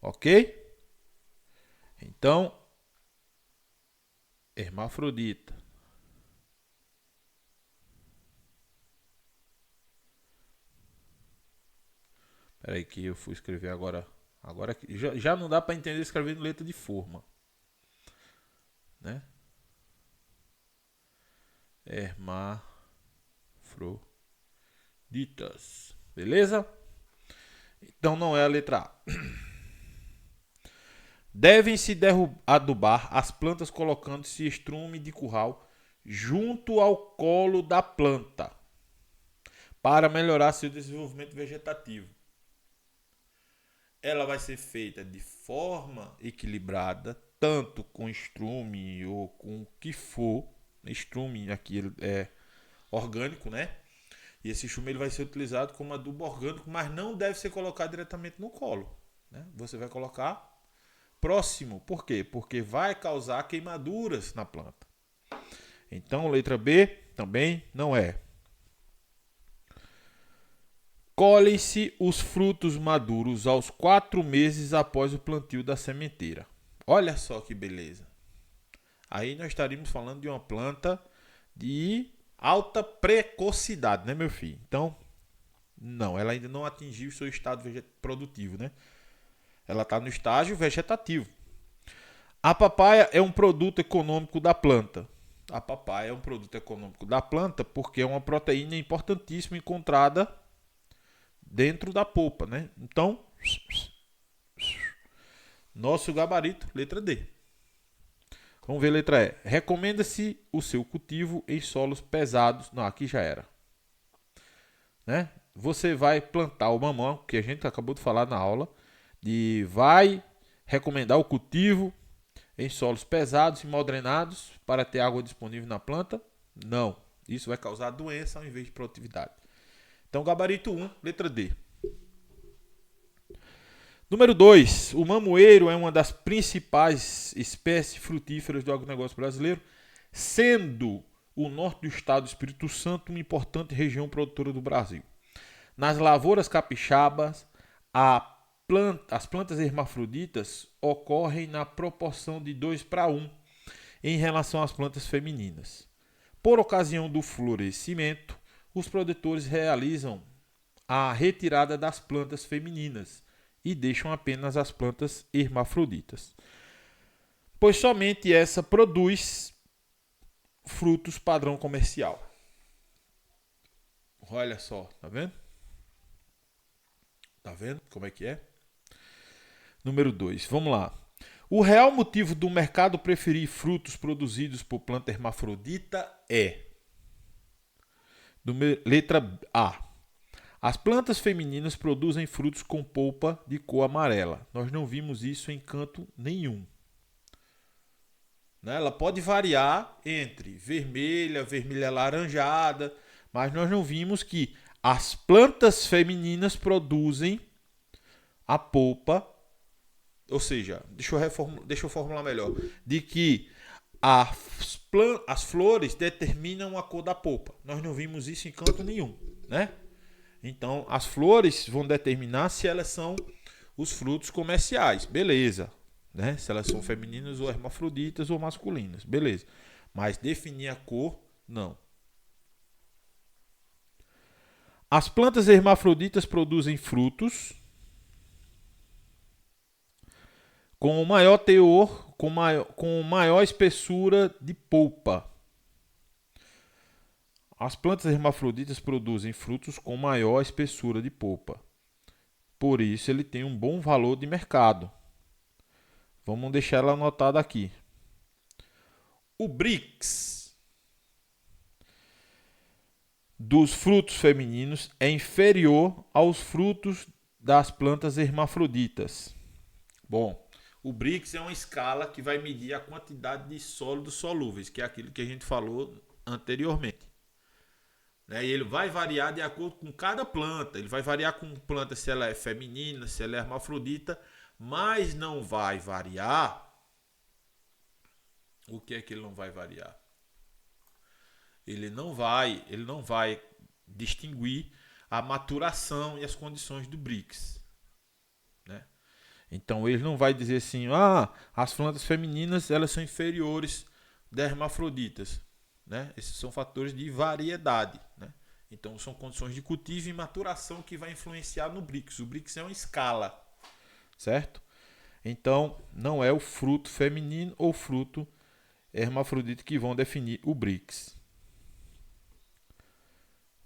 Ok? Então, hermafrodita. Espera aí que eu fui escrever agora. Agora já não dá para entender escrevendo letra de forma. Né? Hermafroditas. Beleza? Então não é a letra A. Devem-se adubar as plantas colocando-se estrume de curral junto ao colo da planta para melhorar seu desenvolvimento vegetativo. Ela vai ser feita de forma equilibrada, tanto com estrume ou com o que for. Estrume aqui é orgânico, né? E esse estrume ele vai ser utilizado como adubo orgânico, mas não deve ser colocado diretamente no colo, né? Você vai colocar próximo. Por quê? Porque vai causar queimaduras na planta. Então, letra B também não é. Colhem-se os frutos maduros aos 4 meses após o plantio da sementeira. Olha só que beleza. Aí nós estaríamos falando de uma planta de alta precocidade, né, meu filho? Então, não, ela ainda não atingiu o seu estado produtivo, né? Ela está no estágio vegetativo. A papaya é um produto econômico da planta. A papaya é um produto econômico da planta porque é uma proteína importantíssima encontrada dentro da polpa, né? Então, nosso gabarito, letra D. Vamos ver letra E. Recomenda-se o seu cultivo em solos pesados. Não, aqui já era. Né? Você vai plantar o mamão, que a gente acabou de falar na aula, de vai recomendar o cultivo em solos pesados e mal drenados para ter água disponível na planta? Não. Isso vai causar doença ao invés de produtividade. Então, gabarito 1, letra D. Número 2. O mamoeiro é uma das principais espécies frutíferas do agronegócio brasileiro, sendo o norte do estado do Espírito Santo uma importante região produtora do Brasil. Nas lavouras capixabas, as plantas hermafroditas ocorrem na proporção de 2:1 em relação às plantas femininas. Por ocasião do florescimento, os produtores realizam a retirada das plantas femininas e deixam apenas as plantas hermafroditas, pois somente essa produz frutos padrão comercial. Olha só, tá vendo? Tá vendo como é que é? Número 2, vamos lá. O real motivo do mercado preferir frutos produzidos por planta hermafrodita é... Letra A. As plantas femininas produzem frutos com polpa de cor amarela. Nós não vimos isso em canto nenhum. Ela pode variar entre vermelha, vermelha alaranjada, mas nós não vimos que as plantas femininas produzem a polpa, ou seja, deixa eu formular melhor, de que as flores determinam a cor da polpa. Nós não vimos isso em canto nenhum, né? Então, as flores vão determinar se elas são os frutos comerciais, beleza, né? Se elas são femininas ou hermafroditas ou masculinas, beleza. Mas definir a cor, não. As plantas hermafroditas produzem frutos com maior teor, com maior espessura de polpa. As plantas hermafroditas produzem frutos com maior espessura de polpa. Por isso, ele tem um bom valor de mercado. Vamos deixar ela anotada aqui. O BRICS. dos frutos femininos é inferior aos frutos das plantas hermafroditas. Bom, o BRICS é uma escala que vai medir a quantidade de sólidos solúveis, que é aquilo que a gente falou anteriormente. Né? E ele vai variar de acordo com cada planta. Ele vai variar com planta se ela é feminina, se ela é hermafrodita, mas não vai variar. O que é que ele não vai variar? Ele não vai distinguir a maturação e as condições do BRICS. Né? Então ele não vai dizer assim, as plantas femininas elas são inferiores das hermafroditas. Né? Esses são fatores de variedade. Né? Então são condições de cultivo e maturação que vai influenciar no BRICS. O BRICS é uma escala, certo? Então não é o fruto feminino ou fruto hermafrodita que vão definir o BRICS.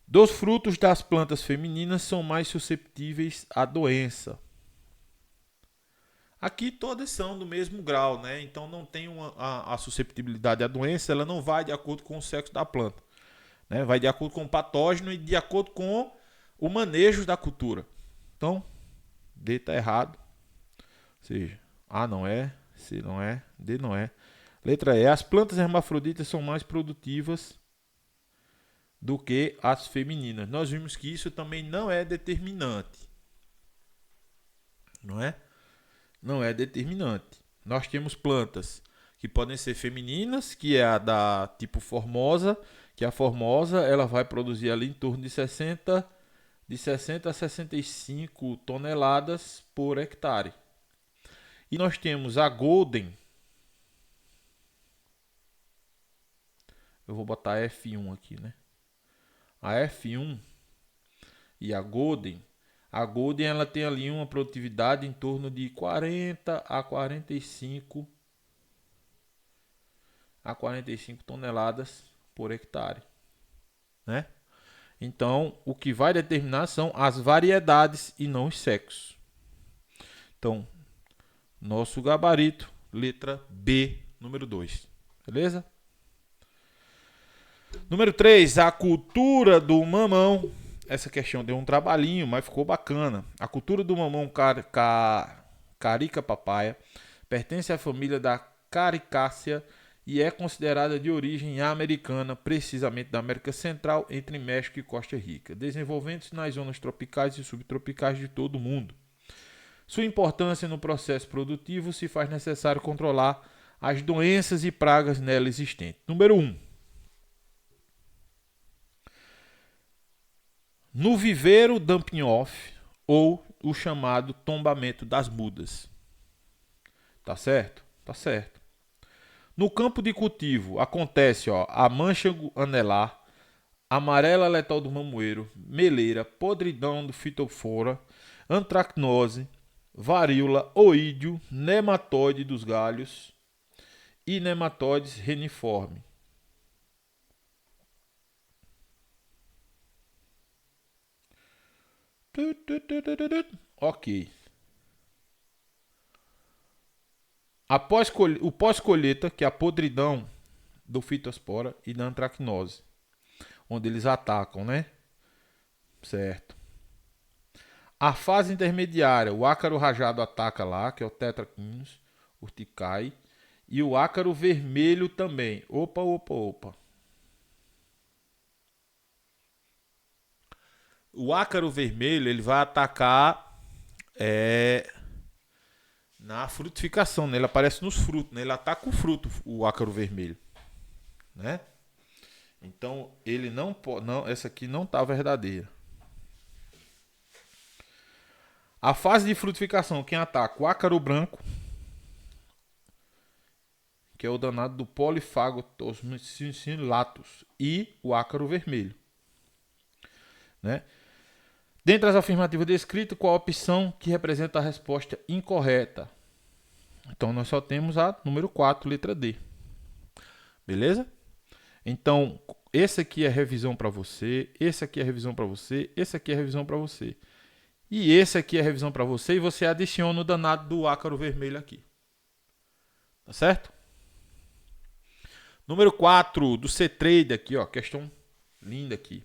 Dos frutos das plantas femininas são mais susceptíveis à doença. Aqui todas são do mesmo grau, né? Então não tem a susceptibilidade à doença, ela não vai de acordo com o sexo da planta. Né? Vai de acordo com o patógeno e de acordo com o manejo da cultura. Então, D está errado. Ou seja, A não é, C não é, D não é. Letra E. As plantas hermafroditas são mais produtivas do que as femininas. Nós vimos que isso também não é determinante. Não é? Não é determinante. Nós temos plantas que podem ser femininas, que é a da tipo formosa, que a formosa ela vai produzir ali em torno de 60 a 65 toneladas por hectare. E nós temos a golden. Eu vou botar F1 aqui, né? A F1 e a golden ela tem ali uma produtividade em torno de 40 a 45 toneladas por hectare, né? Então, o que vai determinar são as variedades e não os sexos. Então, nosso gabarito, letra B, número 2. Beleza? Número 3, a cultura do mamão. Essa questão deu um trabalhinho, mas ficou bacana. A cultura do mamão carica papaya pertence à família da Caricaceae e é considerada de origem americana, precisamente da América Central, entre México e Costa Rica, desenvolvendo-se nas zonas tropicais e subtropicais de todo o mundo. Sua importância no processo produtivo se faz necessário controlar as doenças e pragas nela existentes. Número 1. No viveiro dumping off ou o chamado tombamento das mudas. Tá certo? Tá certo. No campo de cultivo acontece a mancha anelar, amarela letal do mamoeiro, meleira, podridão do fitofora, antracnose, varíola, oídio, nematóide dos galhos e nematóides reniforme. Ok. Após o pós-colheita, que é a podridão do fitospora e da antracnose, onde eles atacam, né? Certo. A fase intermediária, o ácaro rajado ataca lá, que é o Tetraquinus urticae, e o ácaro vermelho também. Opa. O ácaro vermelho ele vai atacar na frutificação, né? Ele aparece nos frutos, né? Ele ataca o fruto, o ácaro vermelho, né? Então ele não pode, essa aqui não está verdadeira. A fase de frutificação, quem ataca? O ácaro branco, que é o danado do Polyphagotus latus, e o ácaro vermelho, né? Dentre as afirmativas descritas, qual a opção que representa a resposta incorreta? Então, nós só temos a número 4, letra D. Beleza? Então, esse aqui é revisão para você, esse aqui é revisão para você, esse aqui é revisão para você. E esse aqui é revisão para você e você adiciona o danado do ácaro vermelho aqui. Tá certo? Número 4, do C-Trade aqui, questão linda aqui.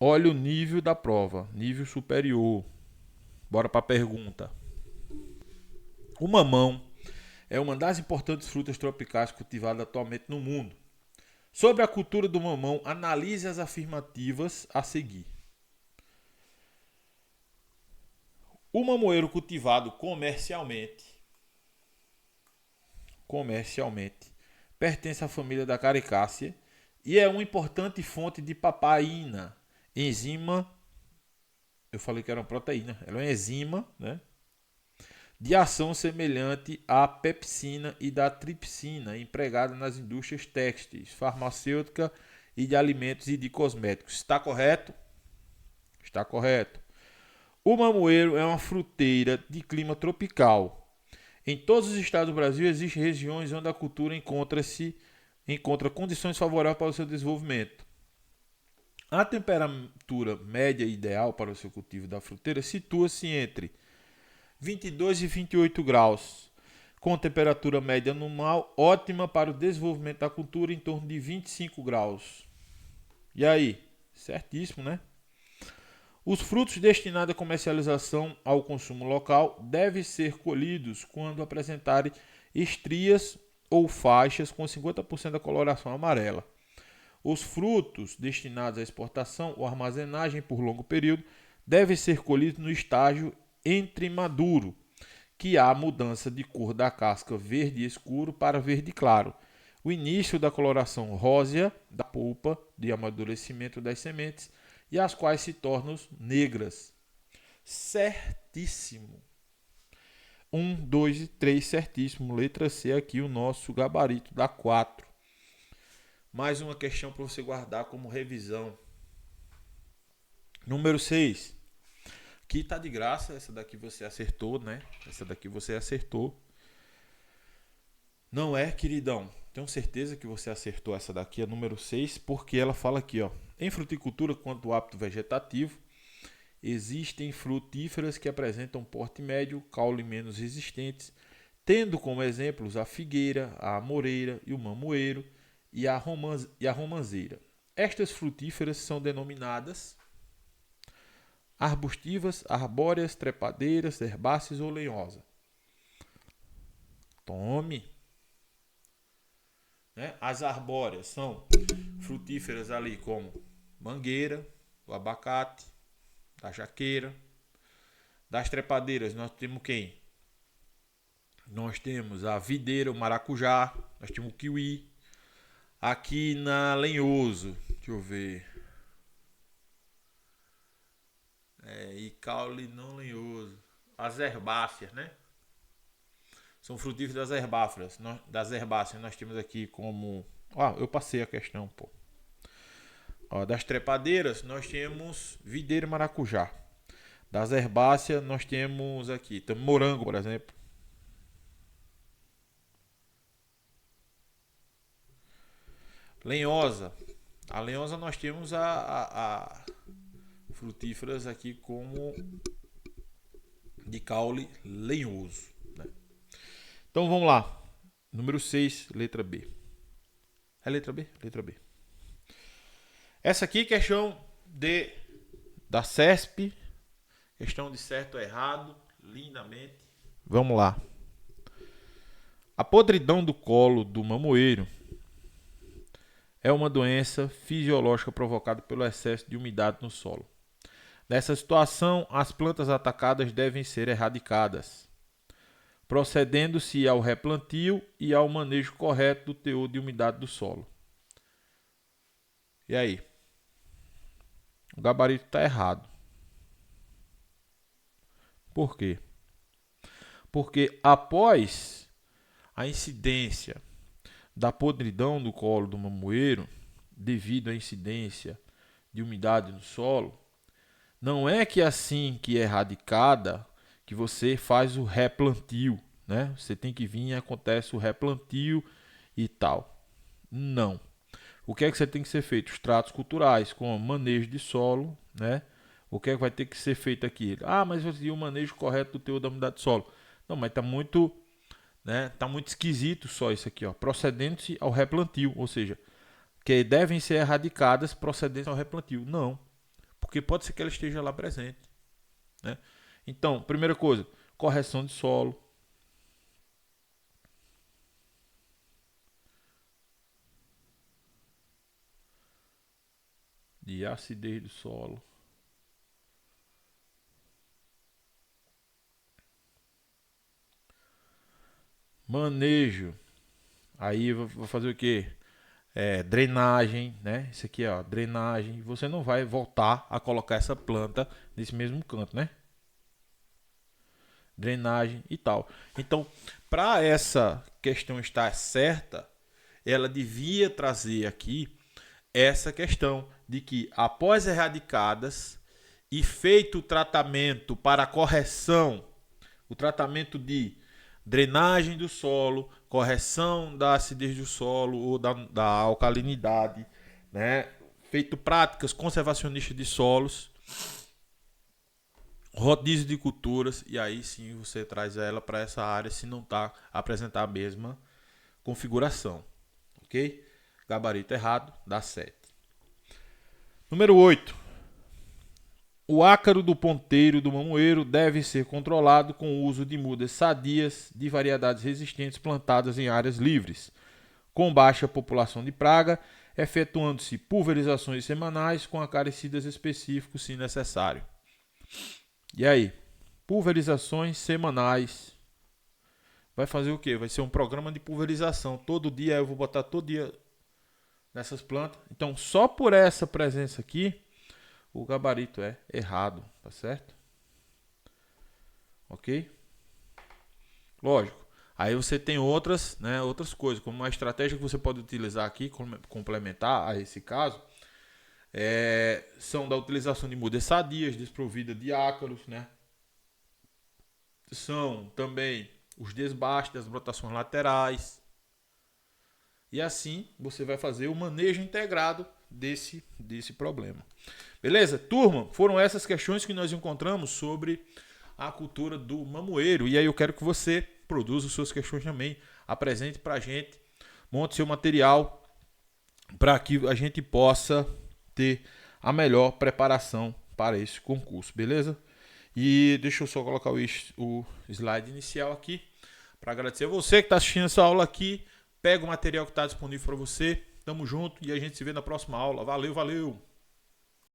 Olha o nível da prova, nível superior. Bora para a pergunta. O mamão é uma das importantes frutas tropicais cultivadas atualmente no mundo. Sobre a cultura do mamão, analise as afirmativas a seguir. O mamoeiro cultivado comercialmente, pertence à família da Caricaceae e é uma importante fonte de papaina, enzima. Eu falei que era uma proteína, ela é uma enzima, né? De ação semelhante à pepsina e da tripsina, empregada nas indústrias têxteis, farmacêutica e de alimentos e de cosméticos. Está correto? Está correto. O mamoeiro é uma fruteira de clima tropical. Em todos os estados do Brasil existem regiões onde a cultura encontra condições favoráveis para o seu desenvolvimento. A temperatura média ideal para o seu cultivo da fruteira situa-se entre 22 e 28 graus, com temperatura média anual ótima para o desenvolvimento da cultura em torno de 25 graus. E aí? Certíssimo, né? Os frutos destinados à comercialização ao consumo local devem ser colhidos quando apresentarem estrias ou faixas com 50% da coloração amarela. Os frutos destinados à exportação ou armazenagem por longo período devem ser colhidos no estágio entre maduro, que há mudança de cor da casca verde escuro para verde claro, o início da coloração rósea da polpa de amadurecimento das sementes e as quais se tornam negras. Certíssimo. 1, 2 e 3, certíssimo. Letra C aqui, o nosso gabarito da 4. Mais uma questão para você guardar como revisão. Número 6. Aqui está de graça, essa daqui você acertou, né? Essa daqui você acertou. Não é, queridão? Tenho certeza que você acertou essa daqui, a número 6, porque ela fala aqui, ó. Em fruticultura, quanto ao hábito vegetativo, existem frutíferas que apresentam porte médio, caule menos resistentes, tendo como exemplos a figueira, a amoreira e o mamoeiro e a romanzeira. Estas frutíferas são denominadas arbustivas, arbóreas, trepadeiras, herbáceas ou lenhosas. Tome. Né? As arbóreas são frutíferas ali como mangueira, o abacate, a jaqueira. Das trepadeiras nós temos quem? Nós temos a videira, o maracujá, nós temos o kiwi. Aqui na lenhoso, deixa eu ver. E caule não lenhoso. As herbáceas, né? São frutíferas das herbáceas. Nós temos aqui como... eu passei a questão, pô. Das trepadeiras, nós temos videira e maracujá. Das herbáceas, nós temos aqui morango, por exemplo. Lenhosa. A lenhosa nós temos a frutíferas aqui como de caule lenhoso. Né? Então vamos lá. Número 6, letra B. É letra B? Letra B. Essa aqui, questão da CESP. Questão de certo ou errado. Lindamente. Vamos lá. A podridão do colo do mamoeiro é uma doença fisiológica provocada pelo excesso de umidade no solo. Nessa situação, as plantas atacadas devem ser erradicadas, procedendo-se ao replantio e ao manejo correto do teor de umidade do solo. E aí? O gabarito está errado. Por quê? Porque após a incidência da podridão do colo do mamoeiro, devido à incidência de umidade no solo, não é que assim que é erradicada, que você faz o replantio, né? Você tem que vir e acontece o replantio e tal. Não. O que é que você tem que ser feito? Os tratos culturais, com manejo de solo, né? O que é que vai ter que ser feito aqui? Mas e o manejo correto do teor da umidade do solo? Não, mas está muito, né? Tá muito esquisito só isso aqui, ó. Procedendo-se ao replantio, ou seja, que devem ser erradicadas procedendo ao replantio. Não. porque pode ser que ela esteja lá presente, né? Então, primeira coisa, correção de solo. De acidez do solo. Manejo. Aí eu vou fazer o quê? Drenagem, né? Isso aqui, ó, drenagem. Você não vai voltar a colocar essa planta nesse mesmo canto, né? Drenagem e tal. Então, para essa questão estar certa, ela devia trazer aqui essa questão de que após erradicadas e feito o tratamento para correção, o tratamento de drenagem do solo, correção da acidez do solo ou da alcalinidade, né? Feito práticas conservacionistas de solos, rodízio de culturas, e aí sim você traz ela para essa área se não está apresentar a mesma configuração, ok? Gabarito errado, dá 7. Número 8. O ácaro do ponteiro do mamoeiro deve ser controlado com o uso de mudas sadias de variedades resistentes plantadas em áreas livres, com baixa população de praga, efetuando-se pulverizações semanais com acaricidas específicos se necessário. E aí? Pulverizações semanais. Vai fazer o quê? Vai ser um programa de pulverização. Todo dia eu vou botar todo dia nessas plantas. Então, só por essa presença aqui, o gabarito é errado, tá certo? Ok? Lógico. Aí você tem outras coisas, como uma estratégia que você pode utilizar aqui, complementar a esse caso, são da utilização de mudas sadias, desprovidas de ácaros, né? São também os desbastes das brotações laterais. E assim você vai fazer o manejo integrado desse problema. Beleza? Turma, foram essas questões que nós encontramos sobre a cultura do mamoeiro. E aí eu quero que você produza suas questões também, apresente para a gente, monte seu material para que a gente possa ter a melhor preparação para esse concurso, beleza? E deixa eu só colocar o slide inicial aqui para agradecer a você que está assistindo essa aula aqui. Pega o material que está disponível para você. Tamo junto e a gente se vê na próxima aula. Valeu, valeu!